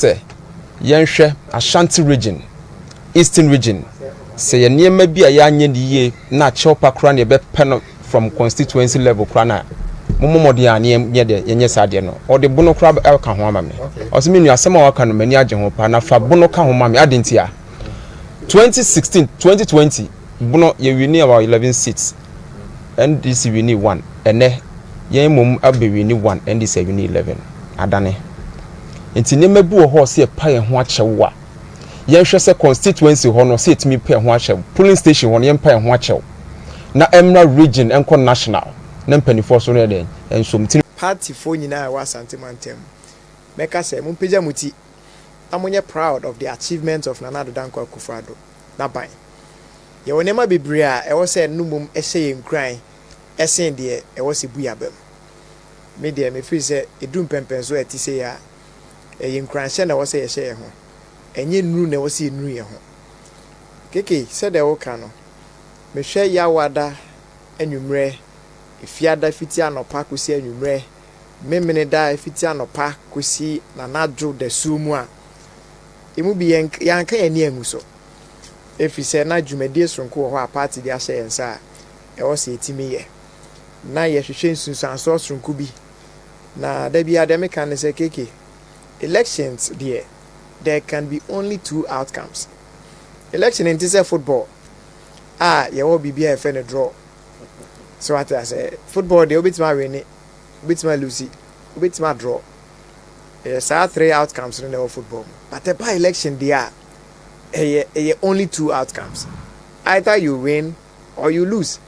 Say, Yansha, Ashanti Region, Eastern Region. Say, a near maybe a young ye, not chopper cranny, be pen from constituency level crana. Momo Diani, near the Yenyasadiano, or the Bono crab elka homami. Or some you are some more can many agent for Bono Kahomami, I didn't hear. 2016, 2020, Bono, you need about 11 seats. NDC we need 1, and ne, ye mum abbe we need 1, NDC we need 11. Adane. Enti neme bu ho se pa ye ho achewa ye hwe se constituency ho no se etimi pa ye ho achew polling station ho no ye pa ye ho achew na emra region enko national na mpanifo so no den enso mtini party fo nyina wa Asante mantem meka se mu peja muti amonye proud of the achievements of Nana Danko Akufo-Addo na ban ye wonema bebre a e wo se numum e hye ye nkran esen de e wo se buyabam me de me fi se edum pempen so eti se ya yin kranche na wose ye hye ho enye nuru na wose nuru ye ho keke se de wo ka no me hwe ya wada anwumre ifiada fiti anopa kosi anwumre memene da fiti anopa kosi na nadwo da sumu a emu bi yanka ye ne anu so efi se na dwumade sonko ho a party de ahye yensa e wose etimi ye na ye hwehwe nsunsanso sonko bi na da bia de me kan se keke elections there can be only 2 outcomes. Election in this football. You will be a fan draw. So what I say, football they will be my win, beat my lose, beat my draw. There's 3 outcomes in the football. But the by election there only 2 outcomes. Either you win or you lose.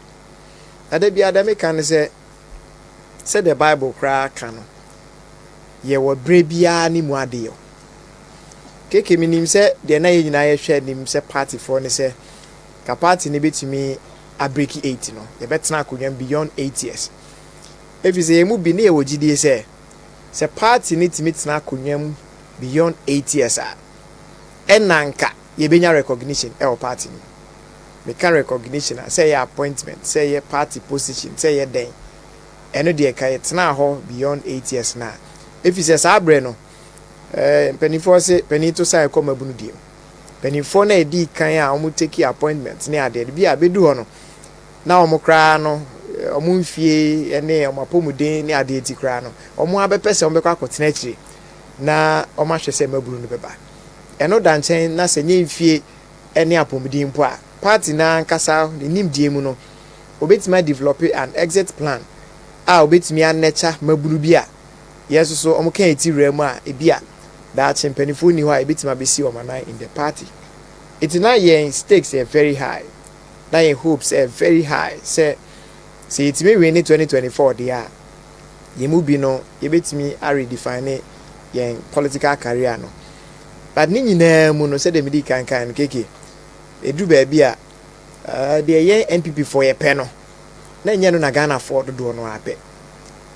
That be Adam can say the Bible cry canon. Ye wo brebia ni mu ade yo keke minim se de na ye nyina ye hwe nim se party for ne se ka party ne betumi abreak 8 no ye betena akonwam beyond 8 years efi se ye mu bi ne ye wogidie se party ne timi tena akonwam beyond 8 years a enanka ye benya recognition e o party ni me can recognition say ye appointment say ye party position say ye den eno de ka ye tena ho beyond 8 years na. If he says abre no penifo se penito sai ko mabunu dim penifo na edi kan a omu take appointment ne ade bi abedu ho no na omu kra no omu mfie ene omu apomuden ne ade eti kra no omu abepese omu bekwa akotena akire na omu ahwese mabunu no beba eno danchen na se nye mfie ene apomuden mpo a party na nkasa nim die mu no obetima develop an exit plan a obetimi anecha mabunu bi a yes so omukan eti remu a ebia that chimpenifo ni ho a ebitima besi omanan in the party it na yen stakes are very high na yen hopes are very high say itimi win 2024 dia yemu bi no yebetimi a redefine yen political career no but ni nyina mu no say the midi kan no keke edu ba bia the yen NPP for ye pe no na nya no na Ghana for do no ape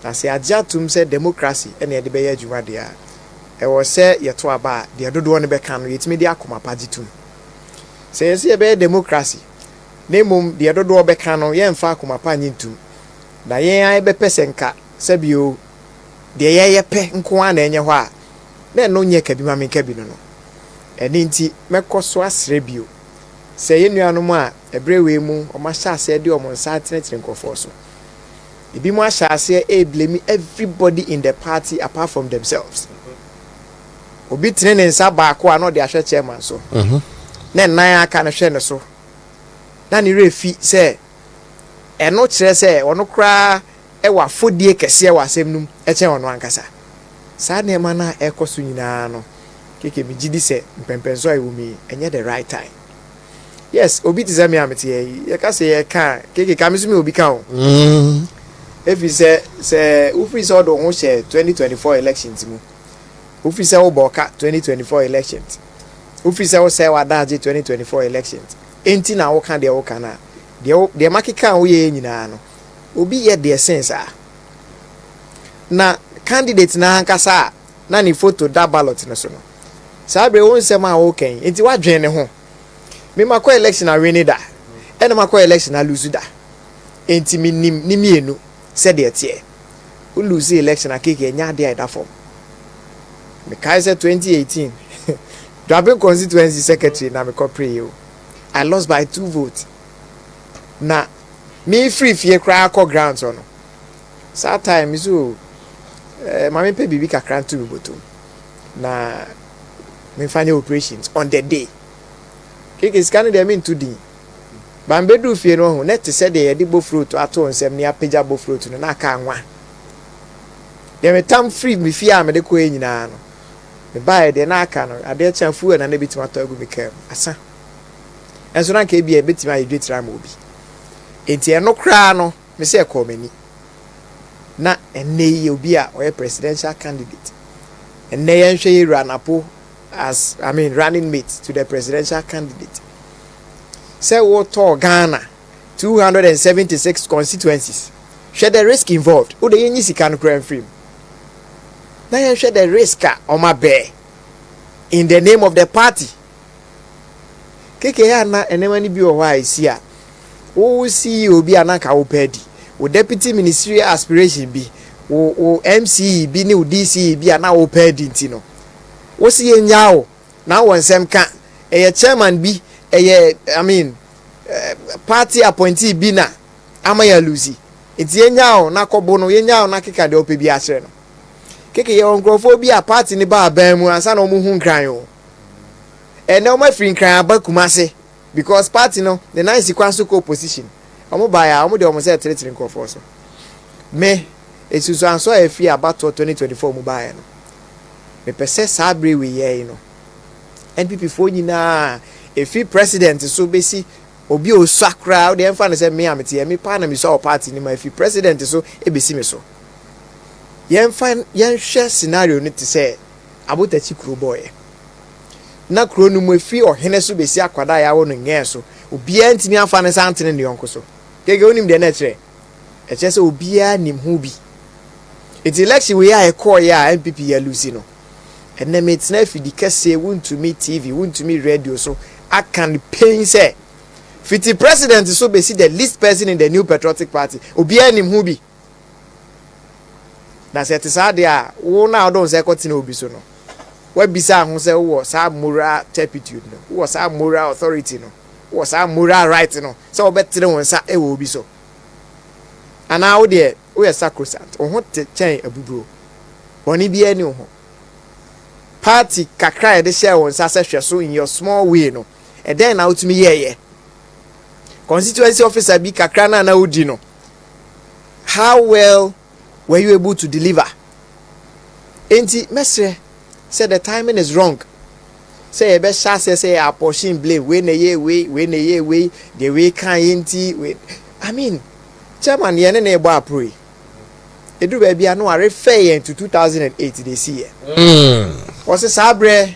na se ajatum se democracy ene de beye adwuma de a e wo se yeto aba de dodo ne be kan no yetimi de akoma pagitum se ye be democracy na mum de dodo be kan no ye mfa akoma pa nyintum na ye ai be pesenka se bio de ye pe nko a na enye ho a na no nye kabi ma menka bi no eni nti mekoso asre bio se ye nuanom a ebrewe mu o ma sha ase de o mo nsa tenetire nkofo so Ibi mo ashase blame everybody in the party apart from themselves. Obi tene ne nsa baako a no de ahwe chairman so. Na nan aka na hwe ne so. Na ne refi se eno kire se ono kra e wa fodie kese wa asem num e che ono ankasa. Sa na ema na ekoso nyina no. Keke mi gidi se mpempenso ayi wumi enye the right time. Yes, obi tizami amete ye ka se ye ka keke kamisu mi obi ka o. If you say ufri so do ho share 2024 elections mu ufri say wo boka 2024 elections ufri say wo say wadaje 2024 elections enti na wo ka de wo kana de makika wo ye nyina no obi ye de sense a na candidate na hankasa na ni photo da ballot no so no sabre won sem a wo kan enti wadwen ne ho me makọ election a win da ene makọ election a lose da enti mi nim ni mienu said it here. We lose the election a keke nya de ida form. me Kaiser 2018 Drabin constituency secretary na me pray you. I lost by 2 votes. Na me free fie cry call grounds on. That time so mama pay bibi kakra to me boto. Na me find operations on the day. Keke scan dem into the Bambedu fie no ho net say dey de bofro to ato nsem ne apagya bofro to no na aka anwa. Dem tam free me fie am de ko enyina no. Me buy de na aka no ade chanfu na na bitima to agu me kam. Asa. Enso na ka bia betima ayedwetira ma obi. Enti eno kra no me say call mani. Na enne yi obi a oye presidential candidate. Enne yen hwe run apo as running mate to the presidential candidate. Say what to Ghana 276 constituencies. Share the risk involved. Who the yenyi sika no kran free. Na yen share the risk on my bear in the name of the party. Keke ya na enema ni bi o wa isi a. Wo see obi anaka wo pedi. Wo deputy ministerial aspiration bi. Wo MC bi ni wo DC bi ana wo pedi ntino. Wo see enya o na won sem ka chairman bi party appointee bi na amaya lucy enti enya o na kobo no yenya o na keka de ope bi asere no keke ye onkrofo bi a party ni ba aban mu ansa na omu hu nkran o ene o ma free nkran abakumase because party no the nice kwanso ko opposition omo ba ya omo de omo say tire nkofo so me esusu anso afi abato 2024 mu ba ya no me pese sabre we ye no NPP fo nyina efi president so besi obi osakra o de emfa ne se me amete me pa na me so party ni ma efi president so ebesi me so yemfa yenhwe scenario ni te se abotachi kuro boy na kuro nu mu efi ohene so besi akwada ya wo no ngen so obi antimi afa ne santene ne yonko so kege onim de na kire e che se obi a nim hu bi it election we ya e call ya NPP ya lose no and then it's not if you say want to me TV, want to me radio, so I can pay say 50 president so be see the least person in the new Patriotic Party. Obi anim who be. Na say tisa dia wo na don say continue obi so no. We bisa ho say wo sa moral turpitude no. Wo sa moral authority no. Wo sa moral right no. So obetre won sa e wo obi so. Ana wo de wo sacrosanct. Wo ho te chen abubro. Boni bi ani ho. Party kakra de share won sa so in your small way no e den na utumi ye constituency officer bi kakra na udi no how well were you able to deliver enti mesre said the timing is wrong say e be sha say apportion blame we na ye we the way kan enti we chairman ye na e bo approve edu ba bia no are fair to 2008 they see Wose sabre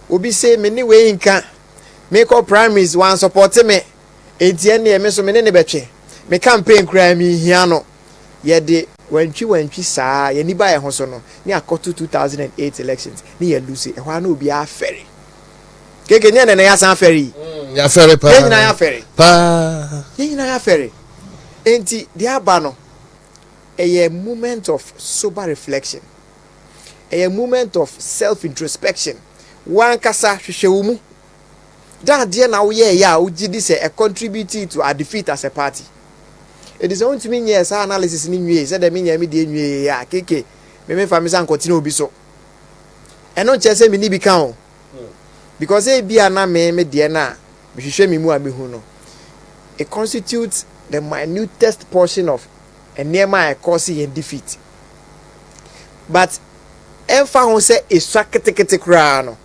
obi say me ni we nka make up primaries one support me enti ne me so me ne betwe me campaign kra mi hia no ye de wantwi saa ye ni ba ye ho so no ni akoto 2008 elections ni ye lose e ho na obi afere keke ne ne ya san afere ya fere pa ye nyina ya afere pa ye nyina ya afere enti di aba no a moment of sober reflection, a moment of self-introspection. One kasa hwehwewumu. That dear now yeah, we say a contributed to our defeat as a party. It is only to me yes analysis in new said the mean me de ya keke. Me family san continue be so. And not just say me ni become. Because e bia na me de na me hwehwe me mu a me hu no. It constitutes the minutest portion of a near my causing and defeat. But emfa ho say eswa ketekete kra no.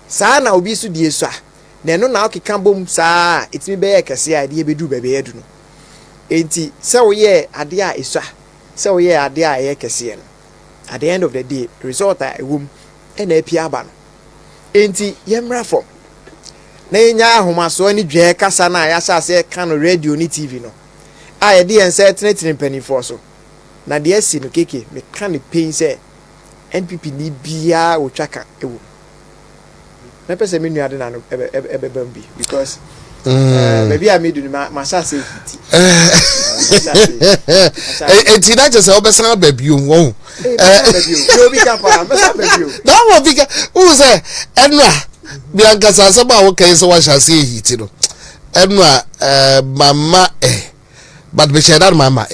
Saa na obi su die eswa. Na no na okeka bom saa etimi be ye kese a de bedu bebe edu no. Enti se wo ye ade a eswa. Se wo ye ade a ye kese no. At the end of the day, result a ewum e na apia aba no. Enti yemra fom. Na enya ahomaso ani dwe kasa na ya sha se ka no radio ni TV no. I dey uncertainty penny for so. Na de asi no keke me kan pain say NPP ni bia o twaka ewo. Na pese me nuade na no ebebam bi because maybe I made ma sha say enti na just obesan baby won you be kappa baby that will be who say enra bianca sasaba wo kai so wa shase hiti no enra mama but be share that mama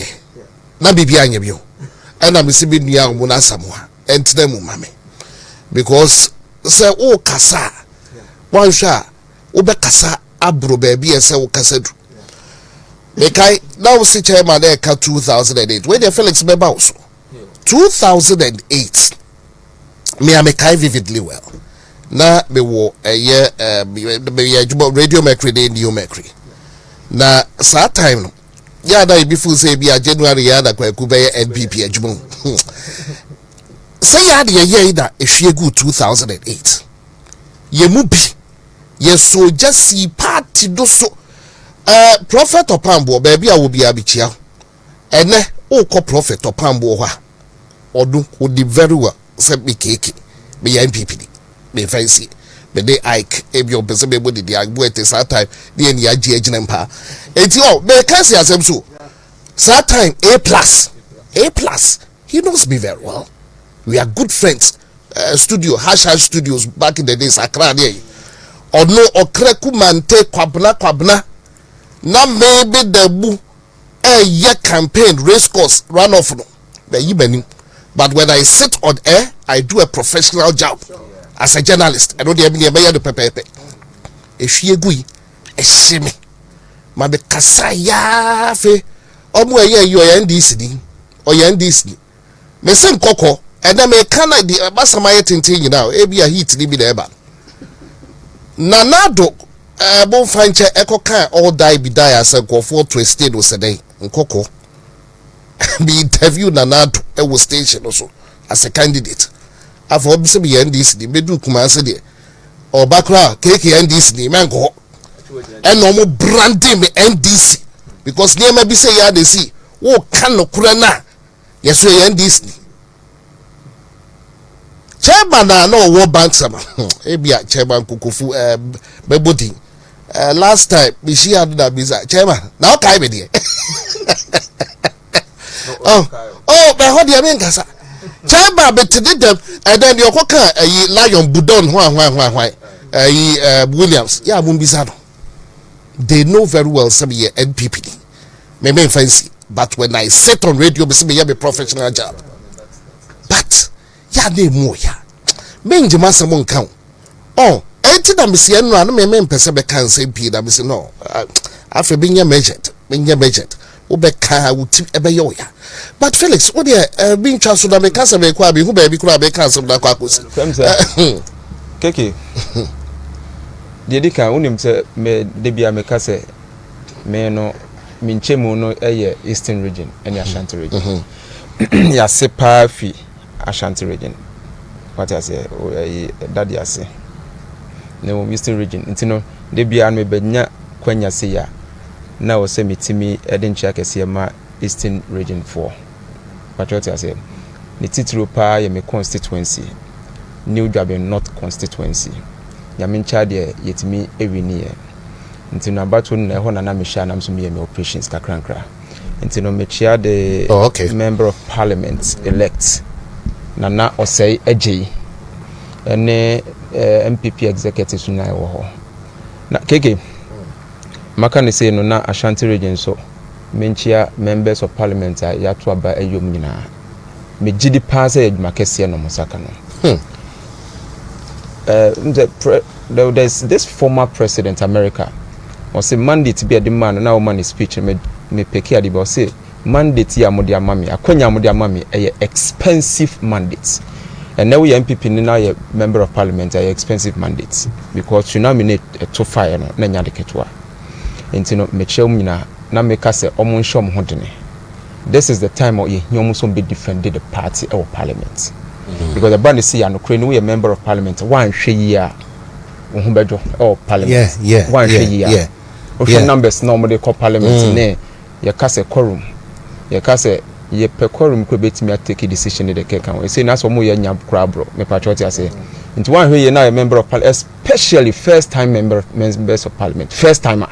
na bibia anya bio ena me se bi nua mu na samoa entina mu mame because say o kasa wan sha o be kasa abro baby e say o kasa du mekai now see chairman e ka 2008 when the Felix member also 2008 me amekai vividly well na me wo me radio mercury dey new mercury na that time no ya da be full say be January ya da kwaku be NPP adwuma say ya de ye da ehwiegu 2008 ye mu bi ye so just party do so prophet opambo baby a wo bi abichia ene o ko prophet opambo ho a odu wo di very well say be keke be NPP be fancy be dey Ike ebi obese be body di agbo at that time dey ni agi agina mpa enti o be kasi asem so that time A+, he knows me very well. We are good friends. Studio hash studios back in the days Accra there ono okreku mante kwabna na maybe the bu year campaign race course run off no the yibani. But when I sit on air I do a professional job as a journalist. I know the be the pepe ehwiegui ehime ma be kasa ya fe omo you NDC ni NDC me sem kokko and then me kana di basamaye tintin now e bia heat ni bi na eba nanado bon fanche ekoka all die bi die as a go for to state o sedai nkoko be interview nanado e wo station also as a candidate afọ bi se bi NDC ni bedu kuma se de obakra keke NDC ni menko and no mo branding me NDC because near me be say ya dey see wo kan no kura na yeso NDC chairman na no wo bank sama ebia chairman kukufu bebodi last time we see had that biza chairman now kai be there be ho dia me nkasa chairman be did them and then you koka lion budon hwan Williams ya mumbisa no they know very well some here NPP me fancy but when I sit on radio me be professional job but ya dey mo ya me njima samon kan enti da me se no an me pese be kan se pi da me se no afa be nya budget wo be ka wuti e be yo ya but Felix wo dey be ntwa so da me kan se be kwa be hu ba bi kura be kan se da kwa kosi keke dedika unim se me debia me ka se me no minchemu no Eastern Region and Ashanti Region ya sepa fi Ashanti Region what I say daddy I say no Eastern Region ntino debia me benya kwanya se ya na o se mitimi edincha kese ma Eastern Region 4 what I say ni titiro pa ye me constituency New Dwaben North constituency ya mincha de yetimi ewini ye ntino abato na ho na me sha na so me operations kakrankra ntino me chia the member of parliament elect nana osei eje ene MPP executive suna wo ho na keke maka ne say no na Ashanti Region so menchia members of parliament ya to aba ayom nyina me gidi pass adwuma kese no musaka no there's this former president America or say mandate be a demand na woman speech me peke adi be say mandate ya modi amami akwanya modi amami expensive mandates and now we MPP ni na ye member of parliament expensive mandates because you nominate to fire no na nya de ketwa entino me chem nyina na me ka say omo nshom ho dene this is the time or ye nyomo so be defended the party or parliament because the brand see and Ukraine we a member of parliament one hwe yi a wo ho bejo or parliament one hwe yi a o numbers normally call parliament ne ye ka say quorum ye ka say ye pe quorum ko betimi take decision de kekan we say na so mo ye nya krabro me patriotic say into one hwe yi na a member of parliament especially first time members of parliament first timer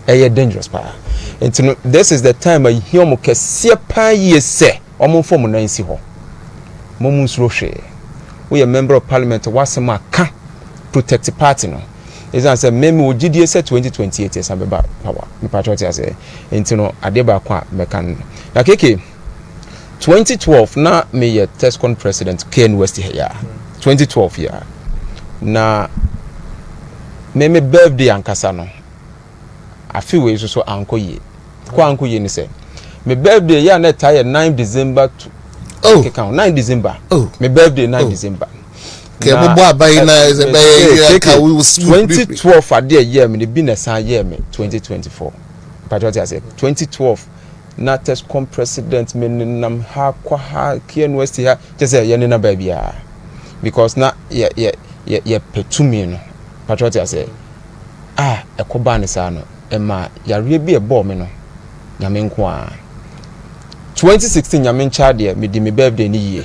dangerous pa. And this is the time I hear mo kese pa ye say omo form na nsi ho. Mo munsuro hwe. We a member of parliament wasema ka protect party no. Is answer meme wo gidie say 2028 is abeba power. Me patriotic say enti ade ba kwa mekan. Na keke 2012 na me ye TESCON president Ken West here. 2012 year. Na me birthday ankasa no. Afi we so anko ye. Kwa anko ye ni say. Me birthday ya na tie 9 December to okay count 9 December. Me birthday 9 December. Okay, mo bo abai na is be we will 2012 ade year me be na san year me 2024. Patriotic say 2012 na TESCON president me nam ha kwa ha Ken West here just say ye na ba bia because na ye petumi no. Patriotic say ekoba ne sa no ema yare bi ebo me no nyame nko a 2016 nyame ncha de me di me birthday ni ye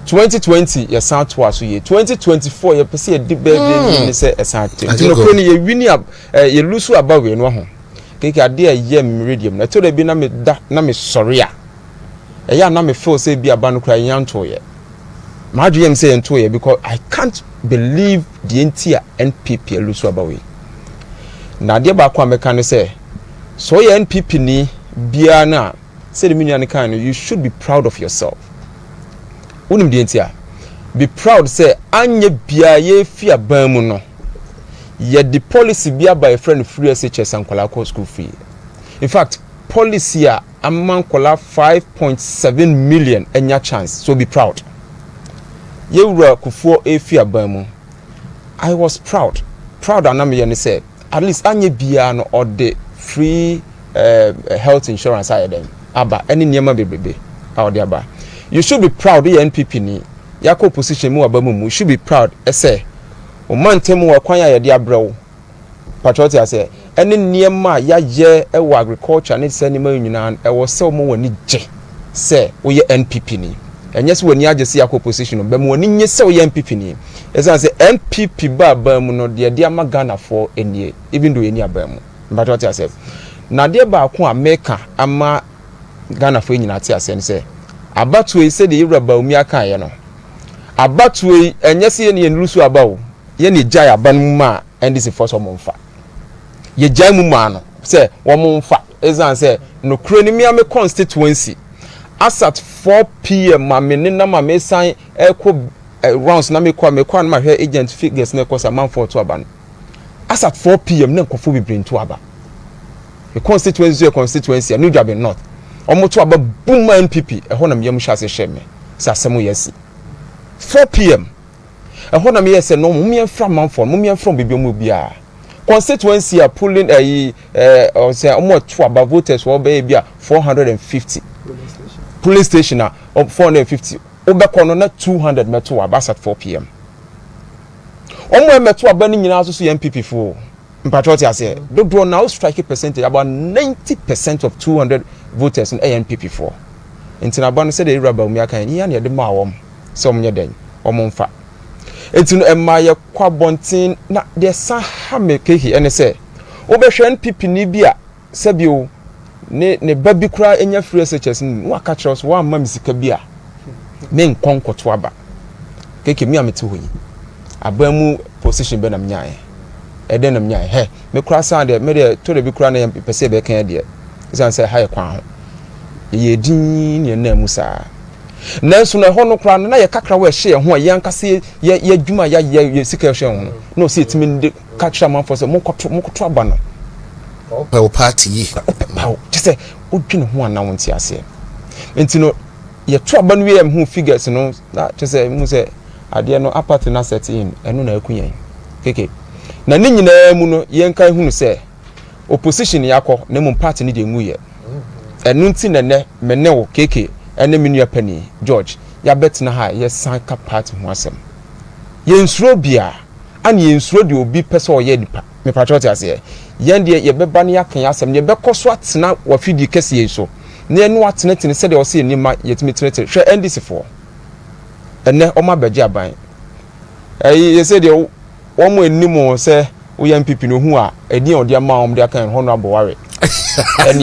2020 ye sound to aso ye 2024 ye pese ye di birthday ni say Asante no ko ni ye wini ye lusu abawe no ho keke ade ye medium na to de bi na me da na me sorry a ya na me feel say bi aba no kra yanto ye ma dwe yem say yanto ye because I can't believe the entire NPP lusu abawe na de ba kwa meka ne say so ye NPP ni bia na say the minian kan you should be proud of yourself. Unim the entire be proud say anye bia ye fi aban mu no ye the policy bia by a friend free SHS and kwala school free. In fact, policy a amman kwala 5.7 million enya chance, so be proud. Ye wura kufuo e fi aban mu. I was proud anam ye ne say at least anye bia no or the free health insurance ayedem aba any niema bebebe awde aba. You should be proud the NPP ni yako position mu aba mu you should be proud say o mantem wo kwan ya de abrew Patriotic say any niema ya ye e wo agriculture ne se ni ma nyina e wo se mo woni je say wo ye NPP ni enye se woni agese yako position ba mu woni nye se wo ye NPP ni say NPP ba mu no de ama Ghana for enie even though eni aba mu Patriotic say na de ba ko America ama Ghana for nyina ate ase ne say abatuwe se de Iraba umi aka ye no abatuwe enye se ye ne nrusu abawo ye ne jaya ban ma ndc force omfa ye jaya mu ma no se wo mfa ezan se no kro ni me constituency asat 4 PM ma me ne na ma me san eko rounds na me kwa na ma hwe agent figures na kosa man for to aba no asat 4 PM na nkofo bi brin to aba the constituency no dwabe north omoto aba buma NPP eho na me hwase hweme sa asemo yesi 4 PM eho na me yesi no mo me fra manfo mo me from bibia mu bia constituency are pulling or say omo to aba voters wo be bia 450 police station 450 obekọ no na 200 meto aba at 4 PM omo meto aba ni nyina so NPP fo Patriotic say do now strike percentage about 90% of 200 voters in NPP for. Inti na ban say the Iraba umi aka nya na de ma wom so omnye den omomfa. Inti no emma ye kwa bontin na de sa ha me kehi ene say obehwe NPP ni bia sabio ne babi kura enya free SHS ni wa ka kire so wa ma misika bia me nkonkoto aba keke mi amete hoyi abamu position be na mnyae eden na mnyae he me kura san de me de to de bi kura na pese be kan de isan say ha ye kwan ho ye din ne na musa nanso na ho no kura na ye kakra wa hye ho ye ankase ye dwuma ye sika hye ho no see timi de kakra man for say mokoto aba no o party just say odwene ho ana wonti ase enti no ye to aba no we am figures no na just say mu say ade no apart na set in eno na akunyan keke na ni nyina mu no ye nkan hunu say opposition yakọ na mu party ni de mu ye enu nti nene mene wo keke ene menu apani George ya bet na ha ye sanka party ho asem ye nsuro bia ani ye nsuro de obi pese o ye nipa me Patriotic ase ye de ye beba na yakan asem ye bekoso atena wa fidi kese ye so na enu atena tene se de o se nima yetimi tene hwe NDC for ene o ma beje aban ye se de wo mo enimo se we NPP no hu a edi on dia ma om dia kan honorable worry and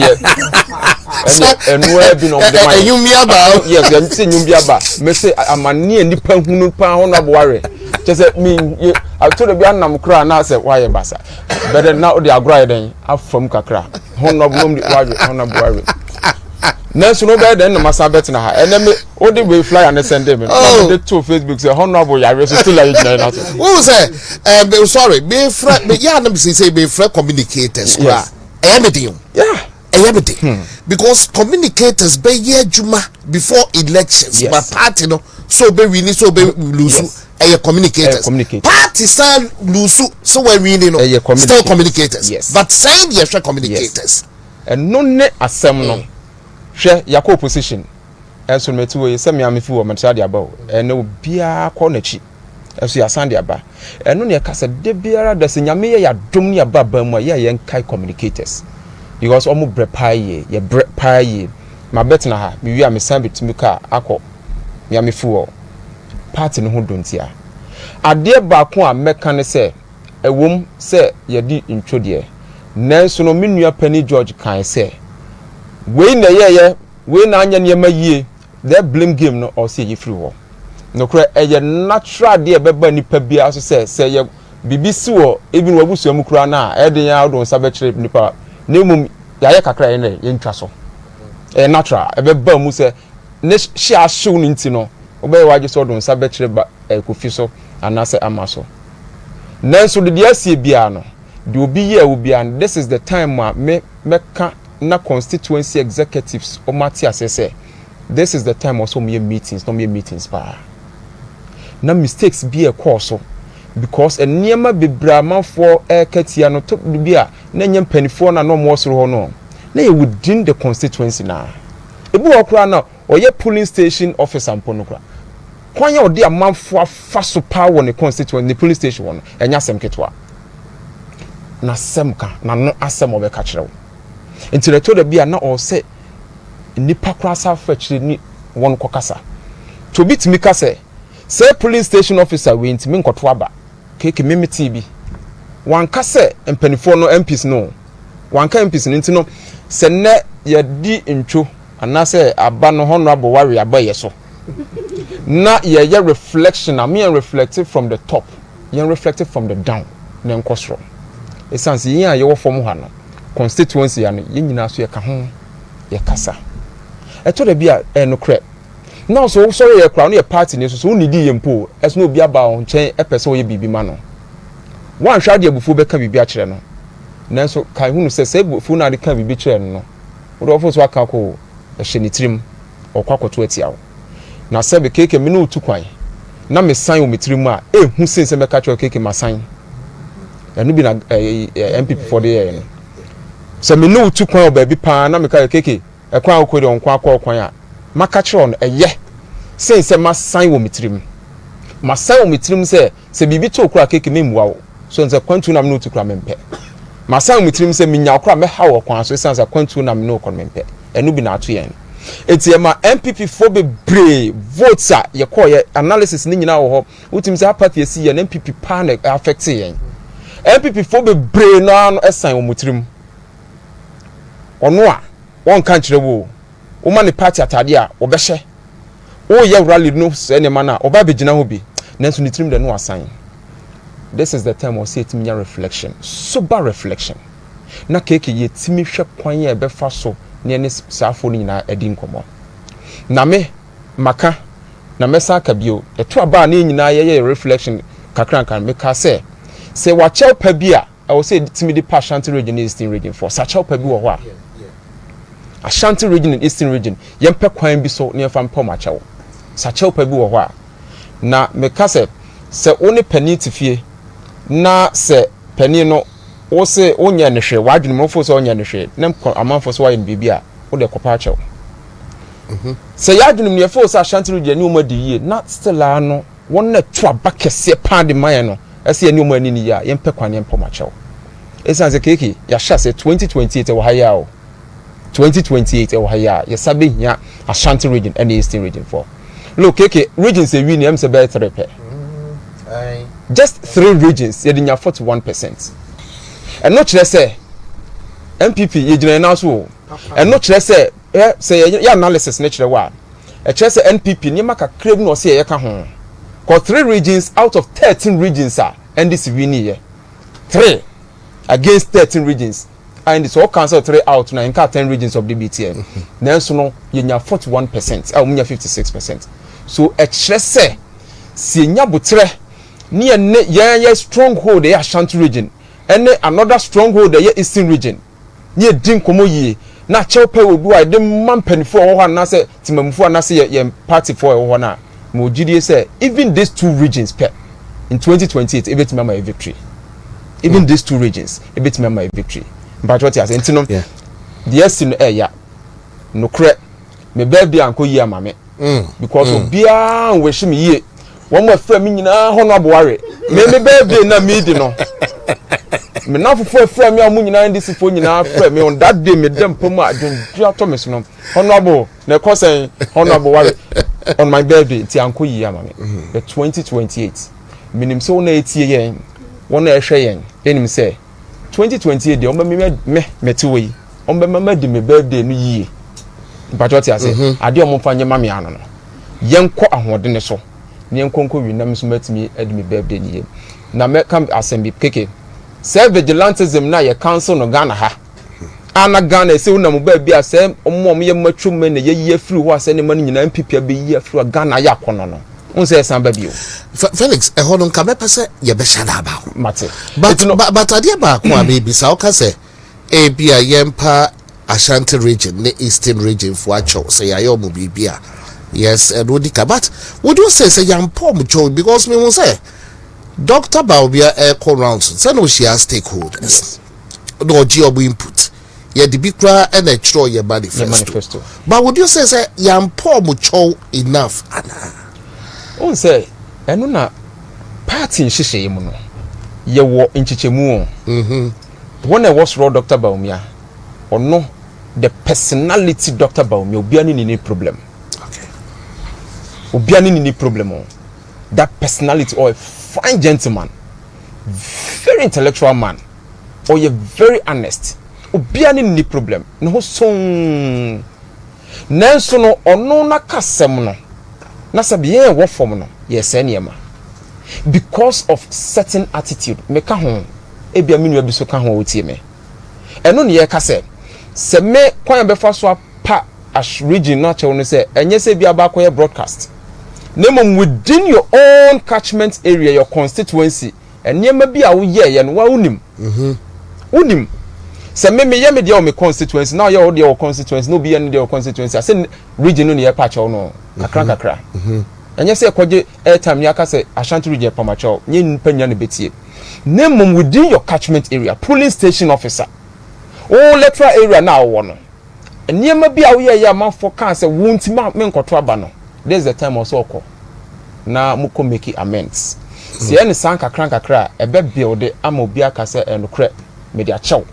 where be no the you me about yes you say you be about me say amani nipa hunu pa honorable worry just me I told the bianam kra na say why basa but now the agro den afam kakra honorable worry Nancy no better than the massa bet na ha. And then all the way fly and send them. Oh, the two Facebook say honorable ya still like that. Who say? Sorry, be friend. Yeah, let me say be friend communicators. Yes. Everything. Yeah. Everything. Because communicators be year juma before elections. Yes. But party no so be winning so be lose. Yes. Communicators. Party style lose so we winning no. Still communicators. Yes. But same year communicators. Yes. And no ne asem no. Hwe yakọ position enso metu we se me amefi wo metra de aba ene obia kọ na chi enso ya sande aba eno ne ka se de biara da se nyame ye ya dom ne aba ba mu ye kai communicators because omo bre paaye ye bre paaye ma bet na ha me wi a me san betumi ka akọ me amefi wo party no ho dontia ade ba ko a meka ne se ewom se ye di intro de nanso no me nua pani George kan se we na ye we na anya niema yie the blame game no or say you free wo no kra eye natural de beba nipa bia so say ye bibisi wo even wabusu am kra na e de ya do nsa be kire nipa na mum ya ye kakra ye na ye ntwa so natural e beba mu say ne hia hyew no nti no obaye waje so do nsa be kire ba kofi so anase amaso nanso de dia sie bia no de obi ye obi and this is the time me meka na constituency executives o mati asese this is the time also me meetings no me meetings pa na mistakes be a course because eniema bebrama for katia no to bia na nyem panifo na no mo soro ho no na ye within the constituency na ebu okra na oye polling station officer ampono kra kwanya odi amanfo afa so power ne constituency the polling station one enya semketwa na semka na no asem obeka kirewo nti le to da bia na o se nipa krasa fa kire ni won kokasa to bitimi ka say polling station officer we ntimi nkoto aba keke memeti bi wanka se empanifo no MPs no wanka MPs no nti no se ne ye di ntwo anase aba no honorable worry aba ye so na ye reflection am ye reflected from the top ye reflected from the down na nkosro esanse yin a ye wo form ha no constituency ya no yenyina so ye ka ho ye kasa eto da bia enokre na so sorry ye kra no ye party ni so unidi ye mpo eso no obi aba ho nchen epese wo ye bibi ma no wan hwa de abufu be ka bibi a kire no nanso kai hunu se abufu na de ka bibi kire no wo do fo so aka ko ehye ni tirim okwakoto atia wo na se be keke me no utu kwan na me san wo metirim a ehu sense me ka kire keke masan enu bi na MPP for the year se me no utu kwan oba bi pa na me ka keke ekwan akọ de onkwa akọ kwan a maka kire on eye sense masan wo metirim masan wo metirim se bibi to okura keke memua wo so nse kwantu na me no utu kura mempe masan wo metirim se minya okura me ha wo kwan so sense kwantu na me no okọ mempe enu bi na ato yen etiema NPP for be brave votes a ye call ye analysis ni nyina wo ho utim se party esi ye NPP panic affect yen NPP for be brave na no esan wo metirim ono a won kan kire wo wo ma ne party atade a wo be hye wo ye rally no se ne ma na oba be gina ho bi nanso ni tirim de no asan this is the time of setting your reflection sober reflection na keke ye timi hwe kwan ye be fa so ne ne safo ni na edi nkomo na me maka na mesa ka bio eto aba na nyina ye reflection kakran kan me ka se wa chew pa bi a I will say timi di Ashanti Region Eastern Region for sa chew pa bi wo ho a Ashanti Region and Eastern Region yempe kwan bi so ne fa mpa ma chew sa chew pa bi wo ho a na me ka se one pani tifie na se pani no wo se onya ne hwe wadwene mo fo se onya ne hwe na amanfo so waye bibi a wo de kopa chew se yadwene me fo se Ashanti Region ni o ma di yie na still ano won na to abakese pa de man no ese ani o ma ni ya yempe kwan yempo ma chew esanse keke ya sha se 2028 wo haya o 2028 wo haya ya sabe hia Ashanti Region and Eastern Region for look keke regions e wi ni am se be 3 pe just 3 regions ye dinya 41% and not say NPP ye gyina na so and not say say analysis nature wa e say NPP ni maka crave no say ye ka ho cause 3 regions out of 13 regions are NDC win here 3 against 13 regions and it's all cancel 3 out na inka 10 regions of the BTN nanso no ye nya 41% a umunya 56%. So e say si nya botre ni ye stronghold e Ashanti region and another stronghold e Eastern region ni din komo yie na chepe odu a de mampanifo ho na say timamfo na say ye party for ho na mo gidie say even these 2 regions in 2028 ebet mama a victory. Even these 2 regions ebet mama a victory. But what you say ntino the esin ya no kre me baby anko yi amame because obia we hye me yie won mo afra me nyina ho no aboare me baby na me di no me na fofo afra me amu nyina ndisi fo nyina afra me on that day me dem pom adwendua to me so no honorable na kosen honorable ware on my birthday ti anko yi amame the 2028 minim so na etie yen won ehwe yen enim say 2028 de omba me meti we omba mama di me birthday no yie Patriotic ase ade omfa nye mame ano no yenko ahode ne so ne yenkonko wi na me so matimi ade me birthday ni yie na me kam assembly keke self vigilantism na ye council no Ghana ha ana Ghana se una mo ba bia se ommo ye matwum me na ye yie free ho ase ne man nyina MPP be yie free Ghana ya kono no unse san ba bio Felix ehonum ka me pese ye be shada ba mate but ade ba ko abebi sa o ka se e bia yempa Ashanti region ne Eastern region for acho say ya yo mo bibia yes and odika but would you say yam pom cho because me won say Dr. Baobia echo rounds say no she has stakeholders no job input ye the big cry and a throw your manifesto but would you say yam pom cho enough ana on say eno na party nhihye mu no ye wo nchichemu when I was raw Dr. Baumia or no the personality Dr. Baumia obiani ni problem okay obiani ni problem that personality or a fine gentleman very intellectual man or you very honest obiani ni problem no so nanso no ono na kasem no na sabi ye wo form no yes eniema because of certain attitude me ka ho ebia menu abi so ka ho otie me eno ne ye ka se me kwan be fa so pa as region na che no se enye se bia ba ko broadcast name within your own catchment area your constituency eniema bi a wo ye no wa unim unim se me ye me dia o me constituency now ye o dia o constituency no bi ye no dia o constituency ase region no ne ye pa che no kakra enye se kwaje airtime ya ka se Ashanti Region pamacho nye npanya ne betie name within your catchment area polling station officer electoral area na wo no eniema bi a wo ye ya manfo kan se wontima me nkoto aba no this is the time also okọ na muko make amends si ene san kakra ebe build ama obi aka se enokre media chew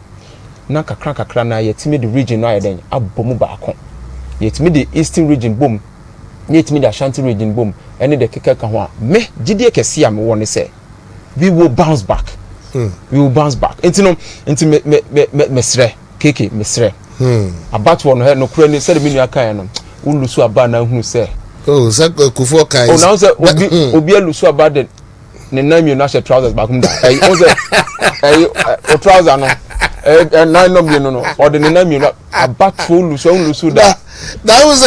na kakra na yetimi the region no ayeden abomu baako yetimi the Eastern Region bom yetimi the Ashanti Region bom ene de keke ka ho a me gidie kese am won say we will bounce back we will bounce back enti mesre keke mesre about one he no kura ni say me nua kan no ulusu aba na hu say oh say kufu kan oh now say obi alusu aba de ne nam you na she trousers back him da o say o trouser no nine no me no or the name you about ulusu da that was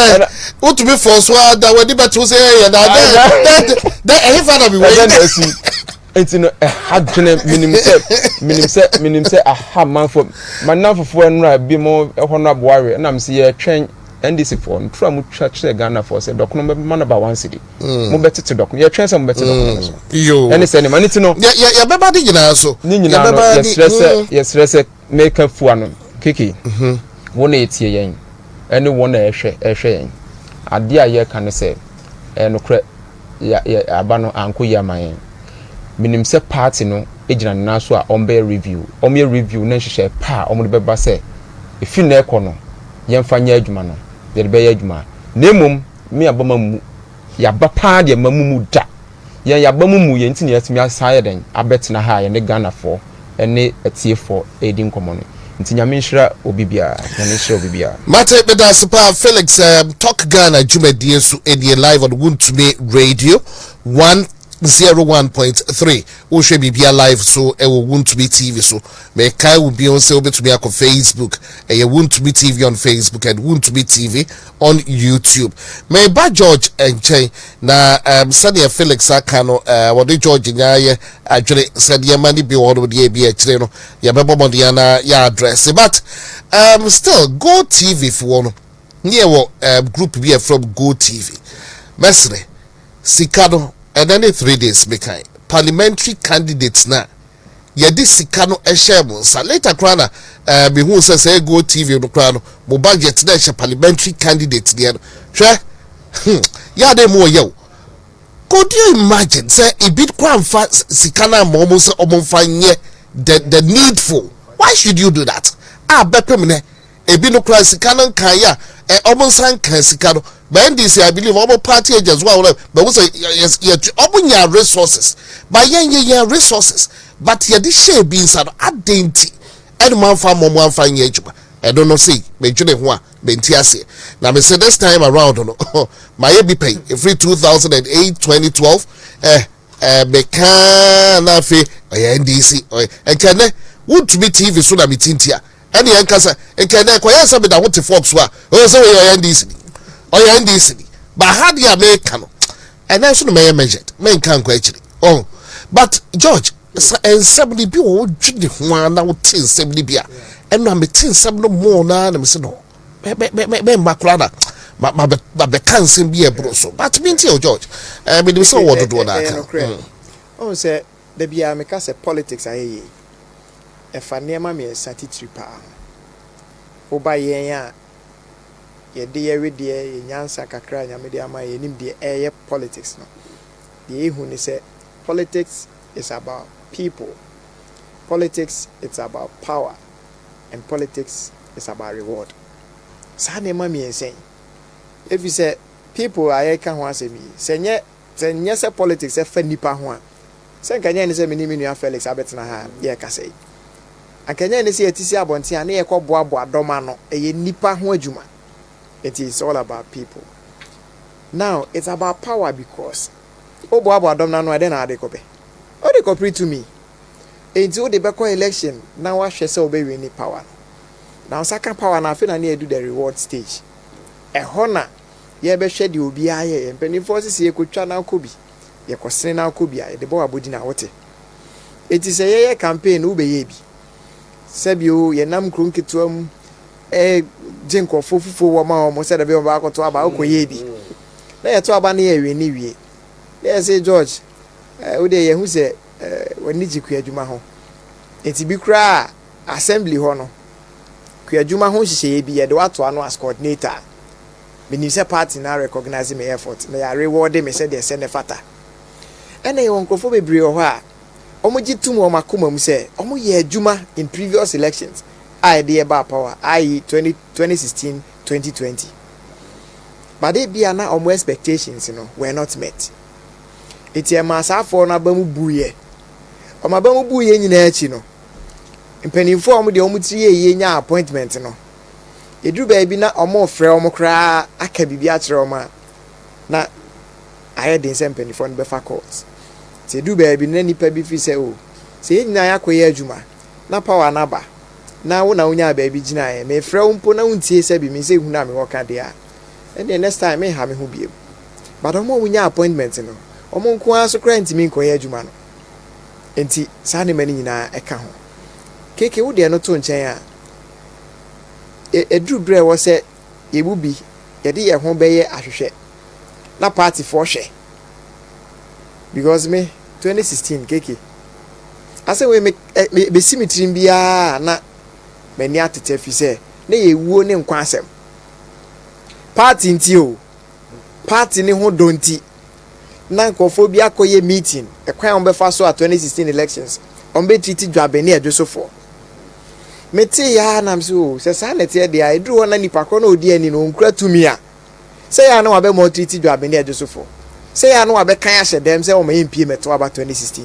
what to be for so that we did to say that any father be waiting enti no hadwene minim say aha man for man na for enra bi mo hono aboare na me say ye twen NDC for ntra mu church Ghana for say dokono man about 1 city mo betete dokono ye twen say mo betete dokono so yo any say man iti no ya beba di nyina so ni nyina no ye stress make up fu ano kiki wona etie yen ene wona ehwe yen ade a ye kan say enokre ya aba no anko yaman minim se party no ejina na so a ombe review na hyehyɛ pa omde beba se efi na ekono yemfa nya adwuma no de be ya adwuma nemom me abama mu ya ba pa de mamumu da yen ya ba mu ye ntini yatimi asaye den abetena ha ye ne Ghana for ene etie for edin komono nti nyame nhira obi bia Mate bedasipa Felix Talk Ghana Jumedie so edie live on Wontumi Radio 101.3 wo hwe bibia live so e wo Wontumi TV so me kai wo bi on se obetumi akọ Facebook e Wontumi TV on Facebook and Wontumi TV on YouTube me ba George enchen na Sani Felix akano wo de George nyaye adwere sade mani bi wo do de bi akire no ya bebo mode na ya address but still Go TV for no near wo group be from Go TV mesre sikado and then 3 days mekai parliamentary candidates na ye di sikano ehye sa later krana me hu say Go TV no krana mo budget na ehye parliamentary candidates there hwe ya dem wo ye. Could you imagine say a bit kwan fa sikana mo say omfanye the needful? Why should you do that? Bepemne e bi no kwan sikana kan ya omonsan kan sikano but this I believe our party agents but we say yes omunya resources but yen resources but ye di share be inside adenti and man fa mo amfa nye ejuma I don't know say me dwene ho a me ntiase na me say this time around no my be pay every 2008 2012 me can na fe NDC ekene would be TV so na metintia any yankasa ekene ko yansa be da what fox wa o say we NDC NDC but how do you make no and then so me measured men can go actually but George and somebody be o dwene ho na what tin somebody be and na me tin somebody more na me say no me makrada ma be cancel be e bro so but me tell George me dey say what do na aka oh say the bia me ka say politics aye e fa niam me statutory pa o ba yen a ye de ye we de ye nyansa kakra nyame de ama ye nim de eye politics no the hu ni say politics is about people, politics it's about power, and politics is about reward. Sane mami ensay if you say people aye ka ho asemi senye se politics e fa nipa ho a sen kanya ni se mini nua Felix abetena ha ye ka say akanya ni se yetisi abonte a na ye ko boabo adoma no eye nipa ho adwuma. It is all about people. Now it's about power because boabo adoma no ade na ade kope o de cooperate to me until the back election now wa hwe se obewe ni power. Now second power na afi na na do the reward stage e hona ye be hwe de obi aye empani forces ye kotwa na akobi ye kosene na akobi aye de bo abodi na wote it is a ye campaign ube ye bi sebio ye nam kron ketuam jinko fofufo wo ma o se de be ba akoto aba okoye bi na ye to aba na ye we ni wie na say George we de ye hu se wani jiku adwuma ho enti bi kra assembly ho no kuadwuma ho hihye bi ye de wato ano as coordinator menim se party na recognize my effort na ya reward me se de se ne fata ene ye wonkofo bebre ho a omoji tum o makoma mu se omo ye adwuma in previous elections I de ba power I 2016 2020 but they be na omo expectations were not met. Iti e masafo na bamu buye o mabamu buye nyina achi no mpanimfo omo de omo tiri ye nya appointment no edu ba bi na omo frɛ omo kra aka bibia kyerɛ omo na aye den se mpanimfo no be fa court ti edu ba bi na nipa bi fi se o se nyina yakoye adwuma na power na ba na wo na wonya ba bi gina ye me frɛ mpo na wuntie se bi me se hu na me woka de a and the next time me ha me hu biem but omo wonya appointment no omo nko aso kra ntimi nkoye adwuma no enti saa ne mani nyina eka ho keke wo de no to nchen a edru bre wo se yebubi ye de ye ho beye ahwehwe na party for hwe because me 2016 keke ase we me simitrim bia na mani atete fi se na ye wuo ne nkwa asem party nti o party ne ho donti na nkofo bi akoye meeting ekwan on be fa so at 2016 elections on be treat dwabeni adwosofo meti ya na mso se sa nete de a edru na nipa kro na odi ani no nkura tumi a se ya na wa be mo treat dwabeni adwosofo se ya na wa be kan ahye dem se o ma MP meto aba 2016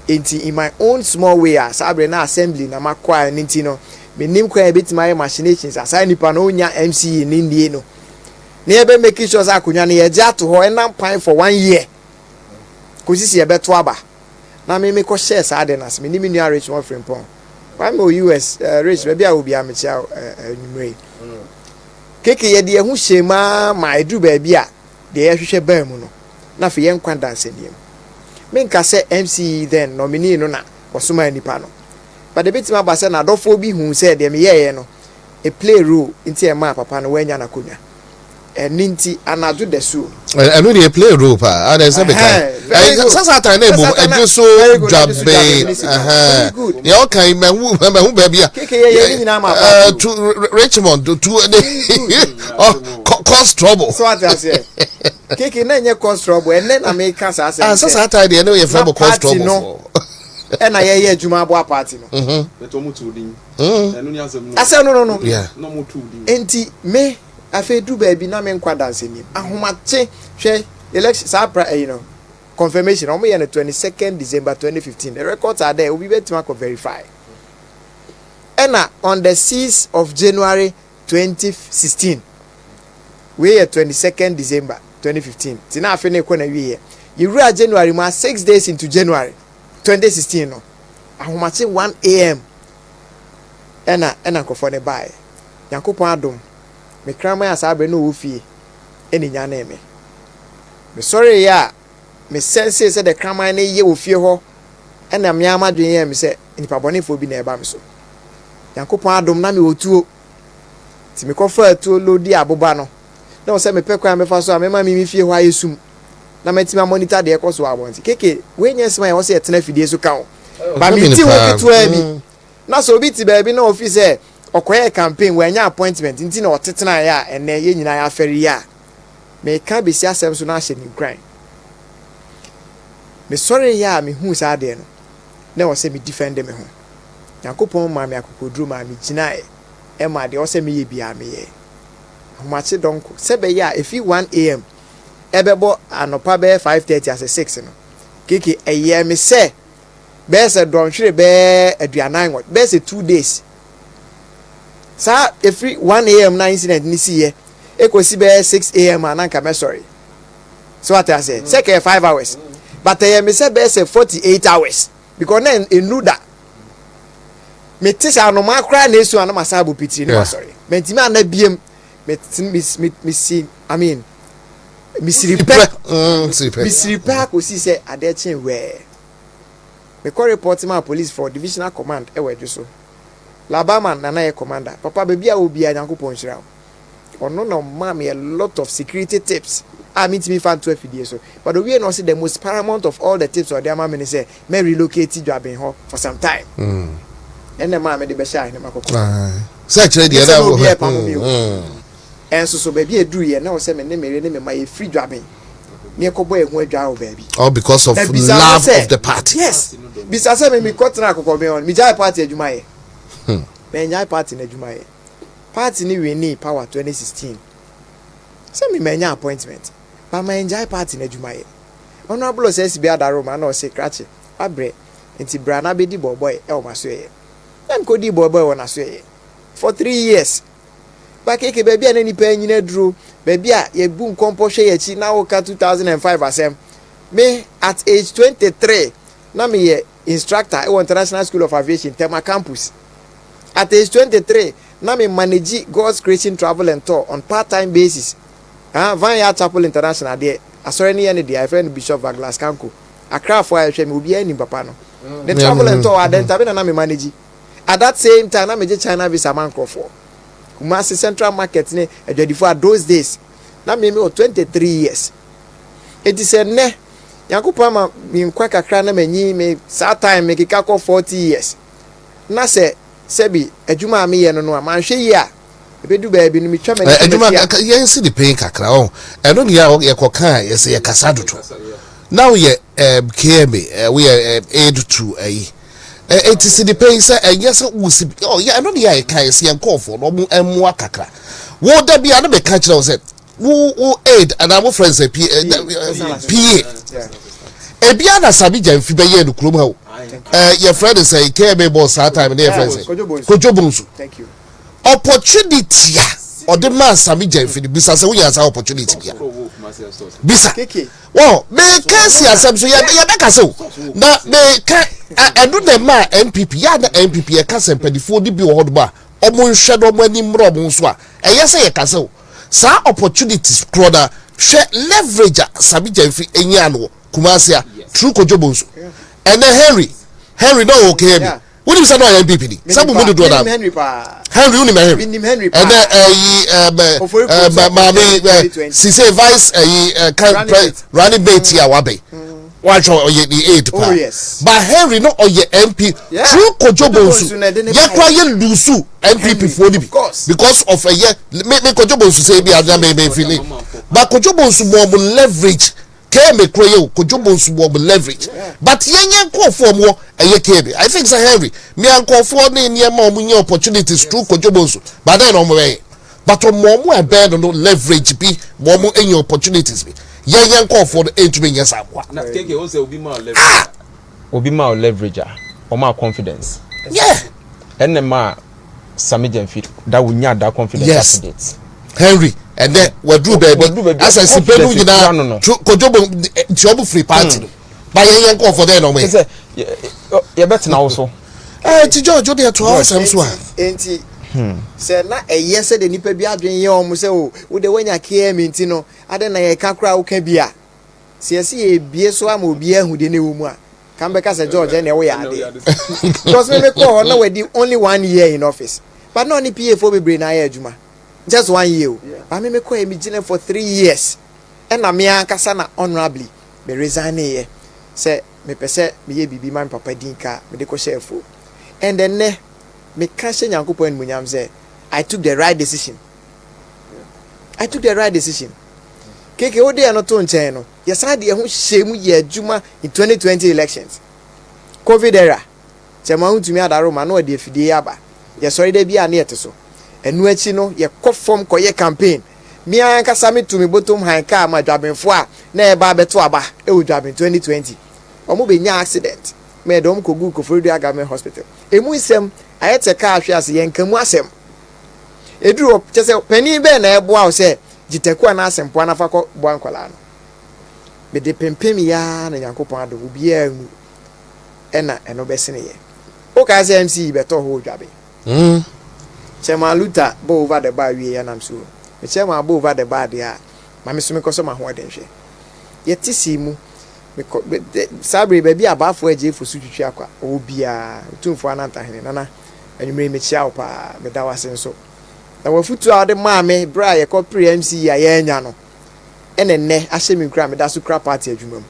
in my own small way as na assembly na makwa nti no me nim kwa bit my machinations aside nipa no nya MC in India no na ebe make sure say akonya na ye ato ho enam pan for 1 year kosisi ye beto aba na me ko share sa de nas me nim new rich one friend pon why me US rich be bia obi amechia anumre keke ye de hu shema ma edu ba bia de ye hwehwe ban mu no na fe ye nkwa dance nim me nka se MC then nominee no na wasoma nipa no but the bit ma ba se na dofo bi hu se de me ye no a play role inti e ma papa no wanya na konya ninti anadu de so I know they play role pa and say because sasa time na bo e so dwabe you okay me hu ba bia to Richmond to cause trouble so what I say keke na nye cause trouble and then America sasa time they know you from cause trouble and I hear Juma Boa party no I say no yeah enti me afi do baby na me nkwa dance ni ahomache hwe election sapra confirmation on me on the 22nd December 2015 the records are there we be to verify and on the 6th of January 2016 we are 22nd December 2015 tina afi na ekona wi you reach January ma 6 days into January 2016 no ahomache 1 am ena ko for ne buy yankopon adom me krama ya sabe no ofie eni nya na me sorry ya me sense say the krama na ye ofie ho ena me amadwen ya me say nipa bone fo bi na eba me so yankopon adom na me otuo ti me kofa atuo lodi aboba no na o say me pekwa me fa so me ma mi fie ho ayesum na me ti ma monitor de ekoso abonti keke we nya sema ya wo say etena fidie so kan ba me ti wo ketua bi na so bi ti ba bi na office okoye campaign we anya appointment nti na otetena ya ene ye nyina ya feri ya me ka be si asem so na hye ni grind me sorry ya me hu sa de no na wo say me defend me ho yakopon ma me akokodru ma me gina e ma de wo say me ye bia me ye homache donko se be ya efi 1 am ebebo anopa be 5:30 as 6 no keke eye me se be se don hwere be aduanan wo be se 2 days sa every 1 am na incident ni see here ekosi be 6 am ananka me sorry so what I say check 5 hours but me say be say 48 hours because na enu da me tisa no makra na esu ana masabu pitiri ni sorry me ntimi ana biem me see I mean me siripa ko si say ade chen we me call report ma police for divisional command e we so Labaman na ye commander papa baby a obi anyankopon hira ono no ma me a lot of security tips I mean to me fan 12 video so but we no see the most paramount of all the tips or the ma me say me relocate Dwaben ho for some time and the ma me de be sha ni makoko search ready there and so baby eduru ye na o say me ne mere ne me ma ye free Dwaben me ekobo ehun adwa o baby all because of love of the party yes bisa say me kotena akoko be on me jai party adwuma ye Menjai party na juma ye. Party ni we ni power 2016. Say me menya appointment. But menjai party na juma ye. Honorable says be adaro man no say krache. Abre enti bra na be di boy e o maso ye. Dem ko di boy wona so ye. For 3 years. Ba keke baby a ni pa nyina duro. Baby a ye bu nkompo hwe ye chi na wo ka 2005 asem. Me at age 23 na me ye instructor e International School of Aviation Tema campus. At age 23, now me manage God's Creation Travel and Tour on part-time basis. Vineyard Chapel International there. Asore ni any there. I friend Bishop Douglas Kanko. Accra for I me obi any papa no. The travel and tour then tabi na me manage. At that same time, na me China visa man for. Kumasi Central Market ne for those days. Na me 23 years. It is a ne. Yankupa ma mi nkwa kakra na menyi me sa time me kika ko 40 years. Na se sebi adwuma me ye no no amanhwe yi a ebedu baabi no me twa me adwuma yen si the pain kakra o eno ne ya ye koka ye se ye kasa dodo now ye KM we aid to it is the pain say yes we oh yeah eno ne ya kai se yen call for no emu akakra wo da bia no be ka kira o say wo aid and our friends PA ebia na sabi jamfi be ye no krom ha your friend is saying KMA boss that time and your friend say Kojo Bonsu. Thank you. Opportunity or the man Sami Jenfini bisa say we has opportunity bia. Bisa. Wow, me can see asem so ya make say na me can enu the man NPP ya na NPP ya ka sempedifo di bi wo hodo ba omo nhwe do mo ani mro mo nso a eye say ya ka say sa opportunities kroda hwe leverage Sami Jenfi enya no Kumasia through Kojo Bonsu. And then Henry no okay me. What do you say no NPP ni? Sabu mo do that. Henry uni me Henry. And then she say vice running mate ya wabe. Watch oye the aid pa. Oh yes. But Henry no oye MP through Kojo Bonsu. Ya kwa ye lusu NPP for the because of a year me Kojo Bonsu say be ada me feeling. But Kojo Bonsu more leverage Keme Kroyo, Kojobonsu will leverage. But yen call for more a Kebe. I think Sir Henry, me and call for near more opportunities through Kojobonsu, but then on my way. But on more and bad on leverage be more any opportunities be. Yen call for the 8 years. Also be more leverage. Will be more leverage or more confidence. Yeah. And the ma Sami Jenfi that will need that confidence. Yes. Henry. And then we do baby. As I see, people you know, Kojobo job free party. But you call for them no me. You better now also. George, you dey to us am so. Enti. Say na eye say the nipa bi adwen ye omo say o wo de wanya care me nti no ade na ye kakra wo ka bia. Se ye bie so am obi ahude na wo mu a. Kan be ka say George na wo ya ade. Because me call na we the only 1 year in office. But no ni PA for be brain na ye adwuma. Just 1 year. I me call me for 3 years. And na me ankasa na honorably me resign here. Say me pese me ye bibi man papa dinka me de ko chef. And then me kan she Nyankopon munyam say I took the right decision. I took the right decision. Keke ode no to nchen no. Yesa de ho hyemu ye adwuma in 2020 elections. COVID era. Chema huntumi adaro ma no de afidie aba. Yesori de bia na yeteso. Enu achi no ye kofom koye campaign mi ankasa me tumi bottom han ka ma dwabenfo a na e ba beto aba e wo dwaben 2020 omo be nya accident me dom kogu Koforidua Government Hospital emu isem ayete ka ahwe ase ye nkamu asem eduru chese pani be na ebo a se jiteku na asempo na fakọ bo ankwala no be de pempem ya na Nyankopon ado obi anu ena eno besene ye o ka se MC beto ho dwaben Chema Luther bo over the bar we and I'm so. Me chema bo over the bar there. Ma me so me koso ma ho adenhwe. Ye tisi mu me sabre baby abafo aje fo sutwitwi akwa obia tumfo ananta hene nana anwumre me chia opa me da wase nso. Na wafutu a de ma me bra ye ko pre MC ya ye nya no. Enenne ahye me kra me da so kra party adwuma mu.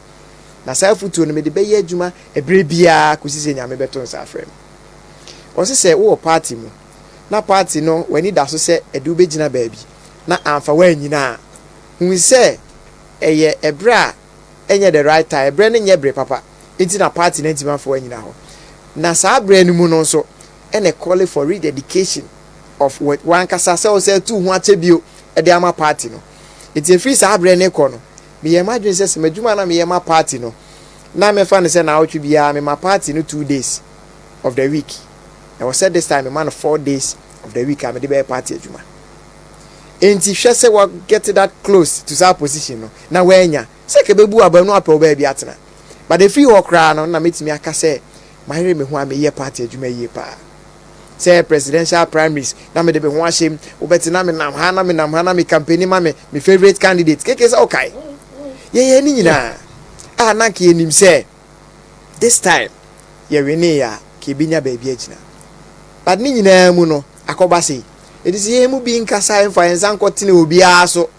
Na sa futu no me de be ye adwuma ebre bia kosise nya me beto nsa afrem. Wose se wo party mu na party no wani da so se edu be gina baabi na amfa wa nyina hu se eye ebra enye the right time ebra ne nye bre papa enti na party na ntima fa wa nyina ho na sa bre no mu no so ene call for rededication of what one kasa se tu hu achebio e de ama party no enti free sa bre ne ko no me ye madwen se madwuma na me ye ma party no na me fa ne se na awtwe bia me ma party no 2 days of the week. I was said this time a man of 4 days of the week I'm a debate party adwuma. Enti hwe se we get that close to that position no. Na wenya se ke bebu aba no apɛ oba bi atena. But the free work ra no na metimi aka se mahire me ho a me ye party adwuma ye pa. Say presidential primaries na me de be ho ahyem obeti na me nam ha na me campaign ma me favorite candidate. Keke se okay. Ye ni nyina. Ah na ke enim se this time ye wini ya ke binya ba bi agina. But ni nyina mu no akoba sei it is ye mu bi nkasa enfa ensan kotene obi aso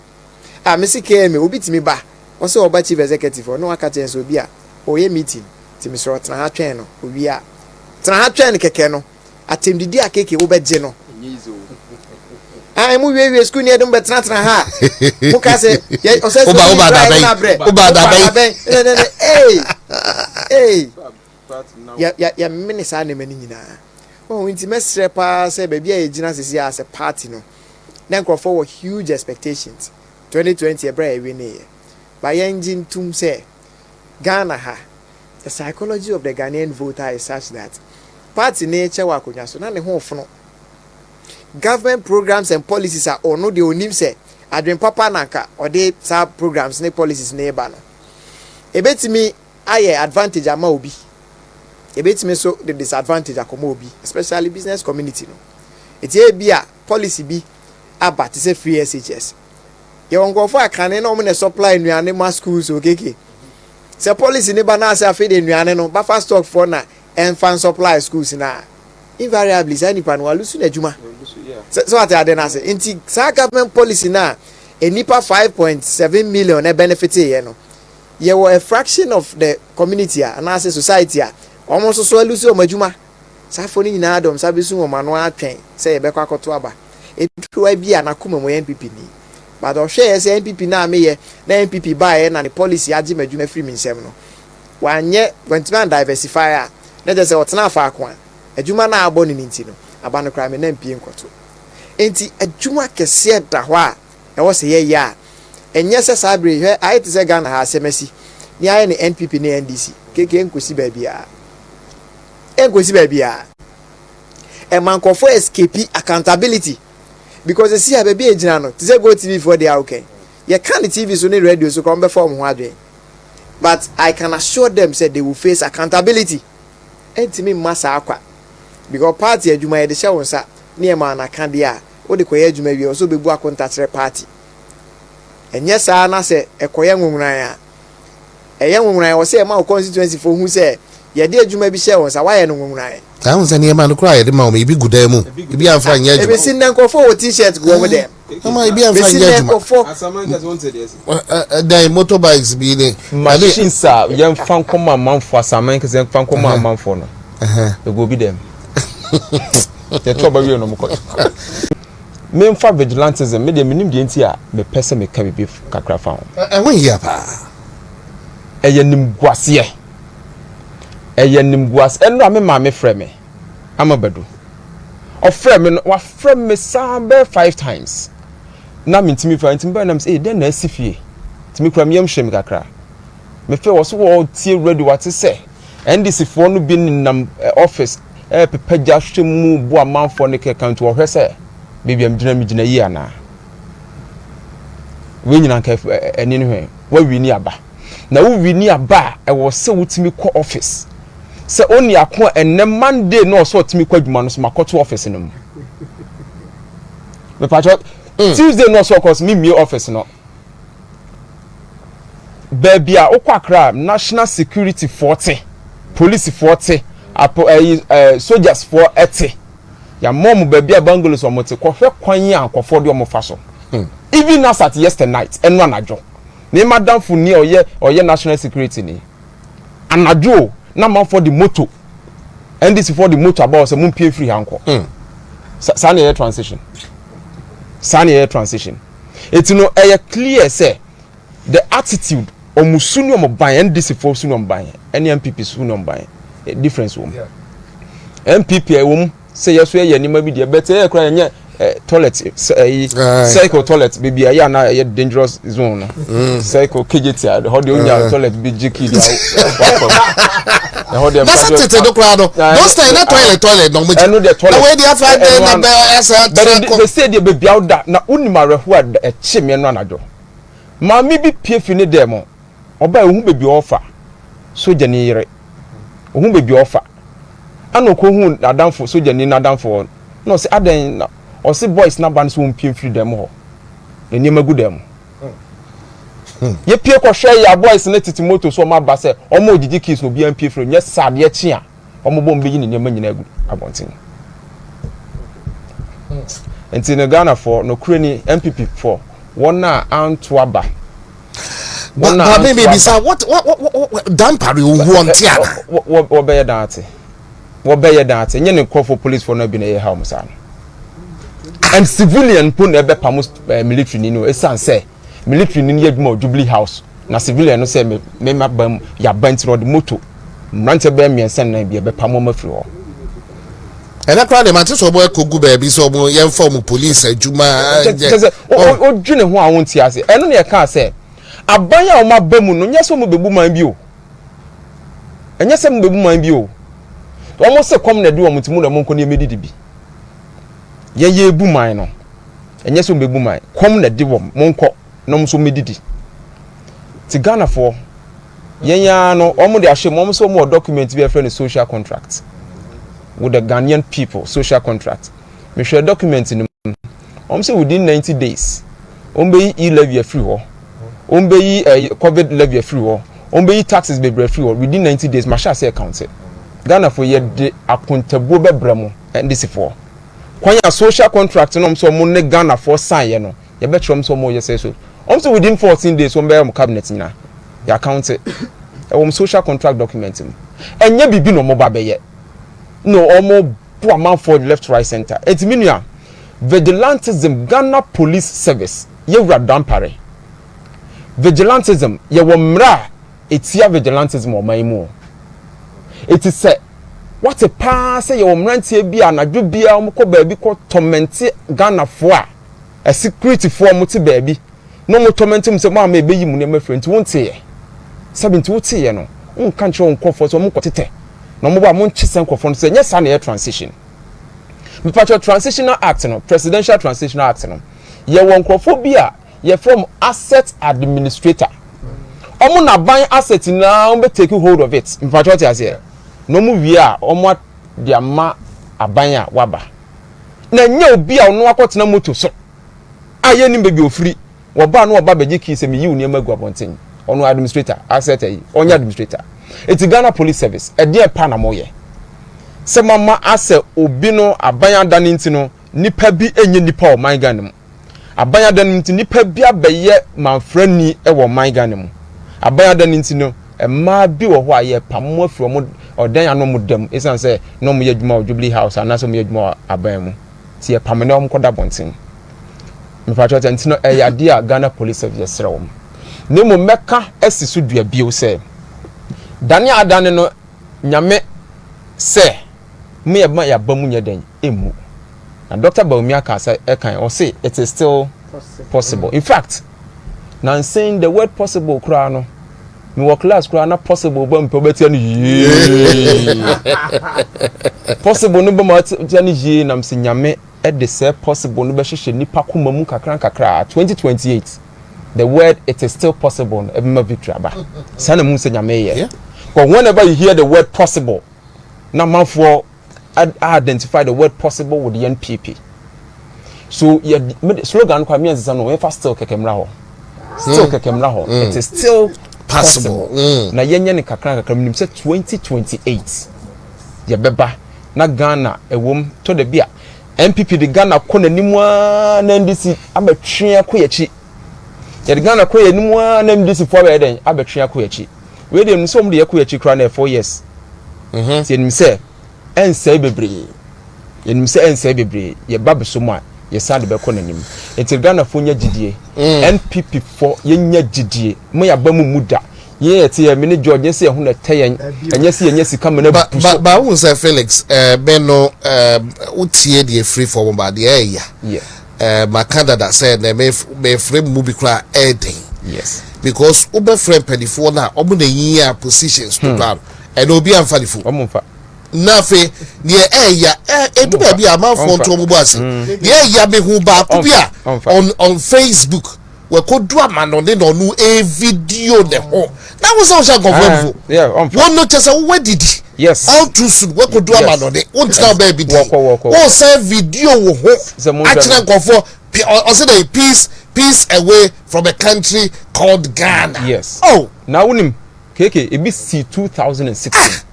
a mesike me obi timi ba wo se oba chief executive no aka chen so obi a o ye meeting timi so tena ha twen no obi a tena ha twen keke no atemdidi akeke wo beje no ai mu we school ni edum betena tena ha mu ka se o se so oba da ben hey ya minisa na mani nyina. Oh, intimate pa say baby a gina sisi as a party no. Then crop forward huge expectations. 2020 e bra we ne. By engine tum say Ghana ha the psychology of the Ghanaian voter is such that party nature wa konya so na ne ho fono government programs and policies are ono de onim say adwen papa nanka or de sa programs ne policies ne ba no ebetimi aye advantage ama obi ebetimi so the disadvantage akoma obi especially business community no etie bia policy bi about say free SHS ye wongo for akane na omo ne supply nuane ma schools okeke say policy ne ba na say afi de nuane no ba fast stock for na enfan supply schools na invariably say nipa no alusu na adwuma so what are na say inti sa government policy na enipa 5.7 million e benefit ye no ye were a fraction of the community and as a society almost so alusu o madwuma sa fo ni nyina adom sa besu o mano atwen say ye be kwakoto aba etuwa bia na kuma mo NPP ni but o hwe say NPP na me na NPP ba ye na the policy agi madwuma free mi nsem no wanye wentman diversify na je say otena fa akwa adwuma na abo ni nti no aba no kra me na mpie nkoto enti adwuma kese da ho a e wo se ye ya enye se sabre hwe ayete se Ghana ha semesi ni aye ni NPP ni NDC keke nkosi babia e mankofo escape accountability because see a baby ejina no to say go TV for the okay you can TV so ni radio so come be form ho adwen but I can assure them say they will face accountability entimi massa akwa because party adwuma ye de hye wonsa ne e ma na kan de a wo de koye adwuma wi so bebu akontatere party enye saa na se ekoye nwunran a eye nwunran wo se e ma constituency for hu se ye de adwuma bi hye wonsa wa ye no nwunran ka hu se ne e ma no kra ye de ma o me bi guda mu bi amfa nya adwuma e be sin nkofo wo t-shirt go wo dem ama bi amfa nya adwuma Asamankas wanted yes the motorbikes bi ne machines a yem fan koma manfo Asamankas yem fan koma manfo no e go bi dem ye to ba wi no mko me mfa vigilantism me de minim de enti a me pese me ka bi kakra fa ho won ya pa eye nimguase eno me ma me frɛ me amabadu o frɛ me wa frɛ me sambe 5 times na me ntimi fa ntimi ba na me say den na asifie ntimi kura me yam hwɛ me kakra me fe wo so wo tie ready what say NDC fo no bi nam office pepaja hwɛ mu bu amanfo ne ke kan to wo hwɛ say baby am gina yi ana we nyina ka eni ne hwe wa wi ni aba na wo wi ni aba e wo se wutimi ko office se oni akon enne Monday no so otimi ko adwuma no so makoto office no me patcho Tuesday no so cause me office no baby a okwakra national security 40 police 40 soldiers 40 ya mom baby a bangalows omote ko hwe kwan ya akofo de omofa so even as at yesterday night eno anajo ni madam fu ni oye national security ni anajo na man for the moto and this for the motor about say mun pay free hanko sane transition etino clear say the attitude omusunu omoban and this for sunu omoban any MPP sunu omoban difference wo MPP wo say yeso ye nima bi de better kra nye toilet cycle toilet baby ya na dangerous zone cycle KJT how the onya toilet be jiki dia that's a tete do kra do those time na toilet no mo eno the toilet the way they have na be asa they say the baby out that na unimarehu a chime no anajo ma mi bi pie fi ne dem oba ehu baby offer soja ni yire ohu baby offer ano ko hu adamfo soja ni nadamfo no say adan na o say boys na ban so mpie free dem ho eni magu dem ye pie ko hwe ya boys na titi moto so ma ba say o ma ogigi kiss no bi mpie free nye sade chi a o mo bom be yin ne ma nyina agu abontin enti ne Ghana for no kreni MPP for wona Antwaba but maybe say what dampari who want tiana wo be that nye ne call for police for no bi na ye ha musa and civilian put ebe pamos military ni no esan say military ni yeduma Jubilee House na civilian no say me mabam ya bant road moto mrante be miensen na bi ebe pamo mafiri ho ena kra de mate so boy kogu ba bi so mo ye form police adwuma o dwene ho a wonti ase eno ne ka say abanya o mabam no nya so mo bebu man bi o enye se mbebu man bi o omo se kom na de omo timu na monko ne medidi bi ye ebu man no enye se mbebu man kom na de wom monko no so medidi ti Ghana for yenya no omo de ahye mo so mo document bi friend social contract with the Ghanaian people, social contract me share document in say within 90 days ombe yi levy free ho ombe yi covid levy free ho ombe yi taxes be free ho within 90 days ma sha say account Ghana for ye de accountable be bramo and this for kwanya social contract no so mo ne Ghana for sign ye no ye be trom so mo ye say so so within 14 days ombe am cabinet nyina ya account social contract document enye bibi no mo ba be ye no omo poor man for left right center etiminia vigilantism Ghana police service ye wradam pare vigilantism ye wo mra etia vigilantism o maimu it is say what a pass ye wo mrantie bia anadwo bia o ko baabi ko torment Ghana fo a security fo mo te baabi no mo torment mo se ma ma ebeyi mu ne mafrenti wonte ye 70 wote ye no on kan che on kofo so mo kotete no mo ba mo nchisen kofo no se nya sa na ye transition me Patriotic Transitional Act no Presidential Transitional Act no ye won krofo bia ye from asset administrator omo na ban asset na on be take hold of it me Patriotic as here no mu wi a omo de ama aban a waba na nya obi a ono akotena moto so aye ni bebi ofiri wo ba no oba beji ki se me yi uni emagu abonten ono administrator asset yi onya administrator eti Ghana Police Service e de pa na moye se mama ase obi no aban adane ntino nipa bi enye nipa o man Ghana mu aban adane ntino nipa bi abeye manfrani e wo man Ghana mu aban adane ntino ma bi wo ho aye pammo afro mo odan ano mu dam esan se no mo yadwuma o Jubilee House anaso mo yadwuma aban mu ti e pamne o mo koda bonten me Patriotic ntino e yade a Ghana Police Service sere wo ne mo meka asisu dua bio se dane adane no nyame se me ya bamu nyeden emu na Dr. Baumia ka say ekan o say it is still possible. In fact now saying the word possible kra no me work class kra na possible ba mpe betia no possible no ba ma tia no ye na mse nyame e de say possible no be hwehwe nipa koma mu kakran 2028 the word it is still possible e be victory aba sana mu se nyame ye but whenever you hear the word possible na man for identify the word possible with the NPP. So yeah, slogan kwa mienzi sana we still kekemra ho. Still kekemra ho. It is still possible. Na yenye ni kakra minim se 2028. Ya beba na Ghana ewom to de bia NPP de Ghana ko nanim na NDC abetwe ko yachi. Ya de Ghana ko yanim na NDC fo be den abetwe ko yachi. We de nso de ko yachi kra na 4 years. Ti enim se ense bebre yenim se ense bebre ye babeso mu a ye sade be ko nanim enti Ghana fo nya gidie NPP fo ye nya gidie mo ya ba mu muda ye eti ye mini George se ye hu na tayen enye se ye nya sika me na ba hu se Felix beno utie de free for ba de yeah my candidate said me frame mu bi kra eden yes because ube frame pedifo na omo na yin positions to plan and obi amfa difu omo mfa nafe ne eya edu ba bi amanfo nto mo boase ne eya me hu ba ko bia on Facebook we ko do amano ne no nu e video de ho na wo so confirm one no chese we did yes all too soon we ko do amano de won tell ba bi di wo say video wo ho actually go for also the peace away from a country called Ghana. Yes. Oh, now unim keke e be see 2016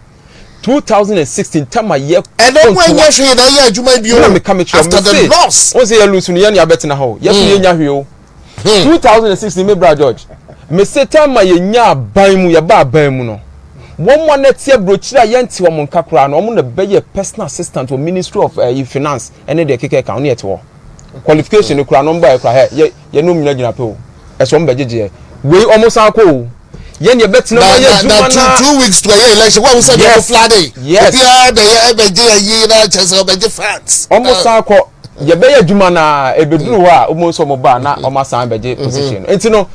2016 time a year and then when you say na year adwuma bi o after the loss o say you lose no ye abet na ho yes ye nya hwe o 2016 me bra George me say time a ye nya aban mu ye ba aban mu no one more net year brochira ye nti wo monka kra no mo na be ye personal assistant or Ministry of Finance ene de keke ka no ye to qualification kra no mba kra he ye no nyina gina pe o eso mba jeje we almost akọ ye ne betina ma ye juma na 2 weeks to a election what we say the Friday yes bia the ebeje ye na chance obeje fans almost akọ ye be ye juma na ebeduru ho a almost omo ba na omo san beje position enti no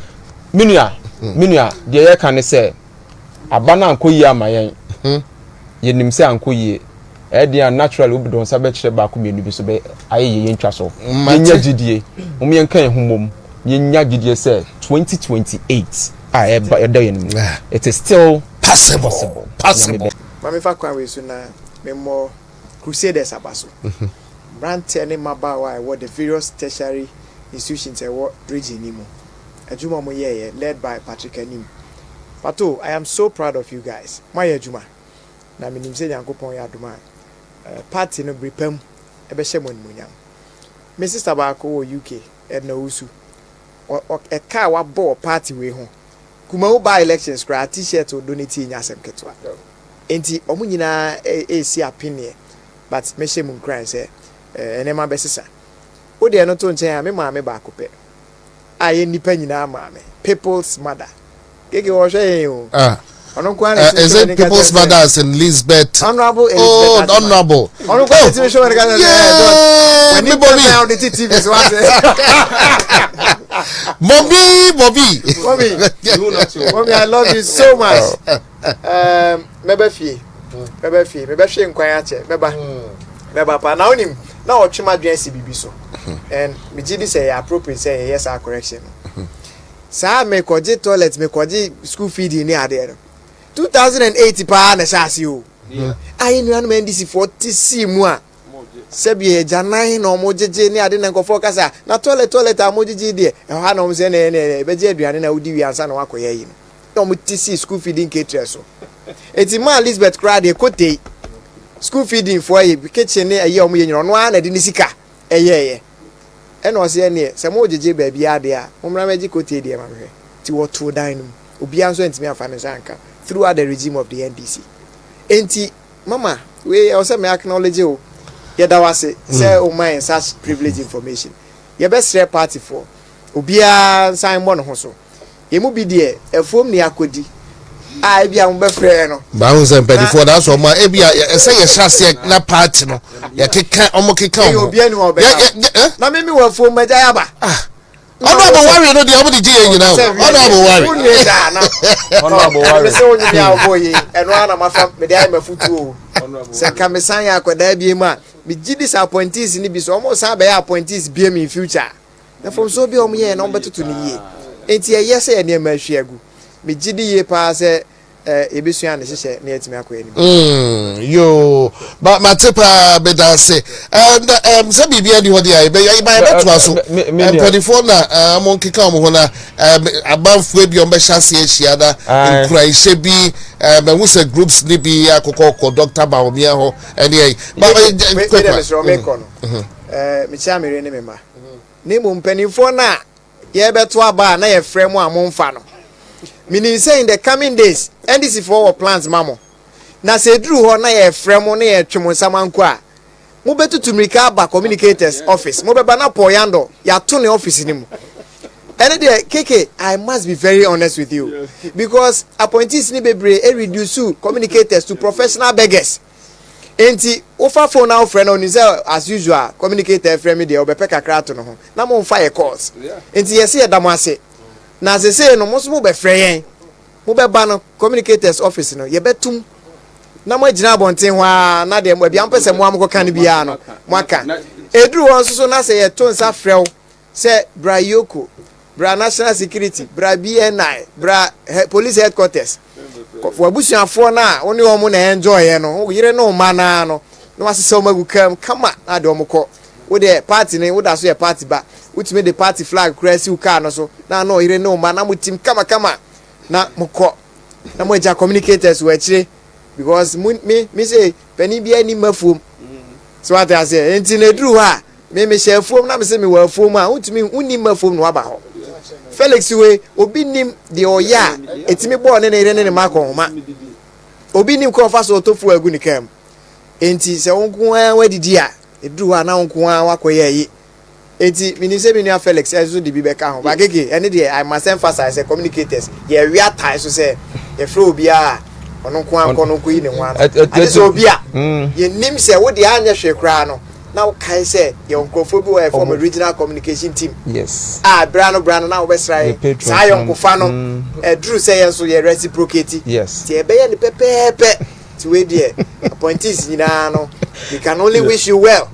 minua de ye kan say abana anko yi amayen yenim se anko ye dia natural obi don sabe kire ba ko mienu bi so be aye ye ntwa so yenya gidie mum yen kan humom yenya gidie se 2028 eda yenim it is still possible. Mami fa kwa we so na memo crusaders abaso brand any mabawa what the various tertiary institutions what region ni mo adwuma mo ye led by Patrick Anim. Pato, I am so proud of you guys. My adwuma na minim se Yankopon ya aduma party no brepam ebe hye mon munyam. Me sister ba ko UK na usu e ka wa ball party we ho kuma wo buy elections cry t-shirt o donate nya asem ketwa enti omu nyina si apine but me hye mun cry say enema besesa wo de no to nchen me ma me ba ko pe aye nipa nyina ma me people's mother keke wo hwe o is it people's mother as in Elizabeth? Honorable Elizabeth. Oh, honorable. Honorable show when you go down the TV so what? Mommy, I love you so much. Mebe fie nkwan ache. Meba pa na onim na otwema dwen si bibi so. And me gidi say appropriate say yes our correction. Sa me koji toilet me koji school feeding ni ade 2008 pa na shasi o. Ayi nuanu me ndisi 40 mu a. Sebi janan na omojeje ni ade na nkofo kasa na toilet amojeje de e ha na omse na beje aduane na wudi wi ansa na wakoye yi no. Na omtisi school feeding caterer so. Eti ma Elizabeth crowd e kote school feeding for ye kitchen ne aye omo ye nyiro no na de ni sika eye ena o se ne se mo jeje ba bia de a momra meji kote de ma hwe ti woto dan no obi anso ntimi afa ne sanka throughout the regime of the NDC enti mama we also me acknowledge o ye da wase say o man such privileged information ye be share party for obi a sign mo no ho so ye mu bi de efom ne akodi a bia mo be frɛ no ba hu se mpedi for that so ma e bia say ye shase na party no ye keka omo keka omo obi ani wo be na me wo fom ma ja ba honorable worry no the omo di ye nyina honorable worry honorable worry se onye bia oboyi eno ana mafa me dey mafutu o se ka me san ya akoda bia mu a me gidi sa appointees ni bi so omo san be appointees bia me in future na from so bi omo ye na omo betutu ni ye enti ye se ye na ma hwiagu me gidi ye pa se ebesua ne hyehyɛ na yatimi akoyɛ ni yo but matepa beda say and say bibia di hodi ai be beto aso 24 na monkeka mo ho na abanfu ebi on be hyase ahia da nkura ihye bi be hu say groups ni bi akokɔ doctor ba omi ho ene ai but me chia mere ne memba ne mo mpanimfo na ye beto aba na ye frɛ mo amomfa no meaning say in the coming days NDC for our plans mamo na se dru ho na ye fremo na ye twemo samanko a mo betutu mrika ba communicators office mo be ba na poyando ya to ne office ni mu ene de keke I must be very honest with you because appointees ni bebre e reduce communicators to professional beggars enti ofa phone na ofre na oni say as usual communicator frame me de obepe kakra to no ho na mo mfa ye calls enti ye se ye damo ase na se say no mo so mo be frɛ yen mo be ba no communicators office no ye betum na mo agina bonten ho a na de mo bia mpese mo amko kan bia no mo aka edru won so na se ye to nsa frɛw se bra yoko bra national security bra BNI bra police headquarters for abusuafo na oni wo mo na enjoy ye no yire no ma na no no asese o magu kam kama na de o mko wo de party ni wo da so ye party ba utime the party flag cross u car no so na no ire no ma na mutim kama na mukọ na mo eja communicators we chire because me say pani bia ni mafuom so what I say enti na dru ha me share fuom na me say me wa fuom a utime uni mafuom no aba ho Felix we obi nim de oya etime bo ne ire ne makọ homa obi nim ko fa so tofu agu ni kam enti se wonko an wadidi a edru ha na wonko an wakoye yi enti minise binu Felix ezo di bibeka ho ba gege ene de I must emphasize say communicators ye we atai so say ye fro obi a ono ko an kono ko yi ne ho an ade so obi a ye nim say wo de anya hwe kra no na wo kai say ye onkofo bi wo from a regional communication team yes brano na wo be srai sa yo nkofa no edru say ye so ye reciprocate yes ti e be ye ne pepepe to wait there. Appointees, you know, we can only wish you well.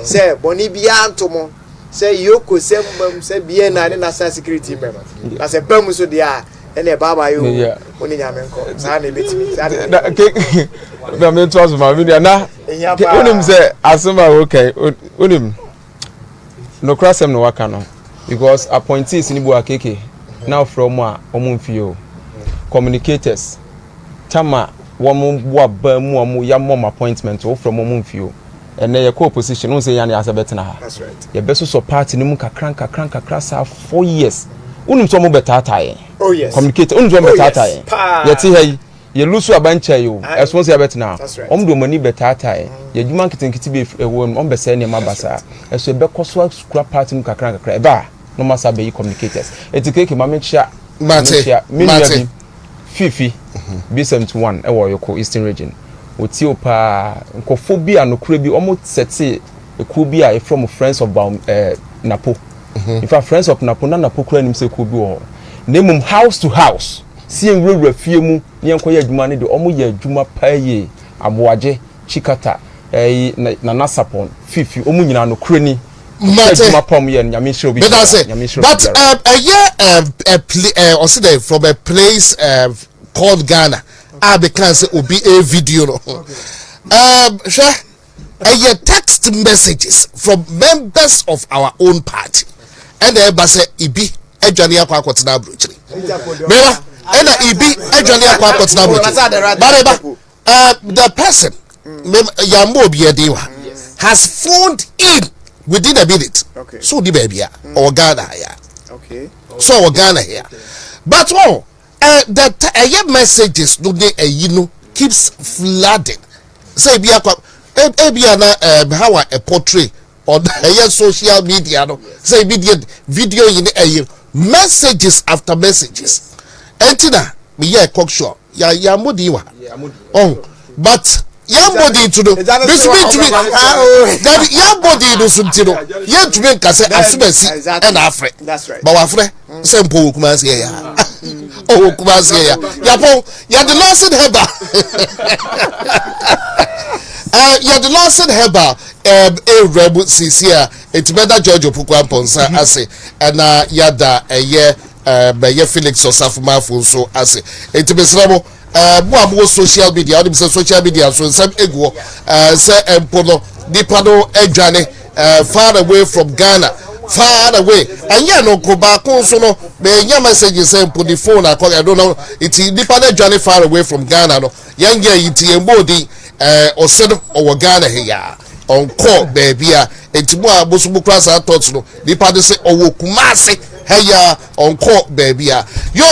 Say, Boni Biantomo, say Yoko, say Biena, and National Security member. I said, Bermuso, they are, and a Baba, you, only Yamenko, Sani, the mentors of my video now. Unim say, Asuma, okay, Unim. No cross them no wakano because appointees in Ibu Akeke now from Omunfio communicators Tama Wamu Yamom appointment or from Omunfio and their co-position don't say Yani Asabetana. That's right. Your best so party Nimuka cranka crassa 4 years. Unum Somo Betata. Oh yes. Communicator Unum Betata. Yet here you lose a bunch of you as once you bet now. That's right. Do money betata. You man can be a woman on Bessania Mabasa. As a Becoswa scrap party Muka Craba. No matter be communicators. It's a cake, Mamma Mate, Fifi, B71, Yoko Eastern Region. Utiopa, Kophobia, no Crebi, almost set a Kubia from friends of Napo. If our friends of Napo, Napo Cranim say Kubu. Name them house to house. Seeing real refume, Yankoya Jumani, the Omoya Juma Paye, Abuaje, Chikata, Nanasapon, Fifi, Omunina, no Cranny. But a year from a place called Ghana, I began to be a video. A year text messages from members of our own party, and the embassy Ibi Ejania Kwakotina Bruchri. And Ibi Ejania Kwakotina Bruchri. The person, Yambo Biadiwa, has phoned in. Within a minute, okay. So the baby or Ghana here, okay. So or Ghana here, but that messages do they keeps flooding. Say be how a portrait on social media. No, say video in messages after messages. Entina me cock show ya modiwa. Oh, but. Yambody to do this mean to me that Yambody do something. Yet to make us and Afre. That's right. But Afre, simple Kumas here. Oh, Kumas here. Yapo, you're the lost Heba. You're the lost Heba. A rebel sis here. It's better George Pukwan Ponsa, I say, and Yada a year, by Felix or Safuma so I say. It's a more social media, social media, so some ego, say Empono, Dipano, Ejane, far away from Ghana, far away. And yeah, no, go back, so no, your messages say, put the phone, I don't know, it's Dipano Ejane far away from Ghana, no, young year, it's Embody, or set up our Ghana here, on call, baby, and tomorrow, Busubukras, I thought, no, Dipano say, oh, Kumasi, hey, on call, baby, yo,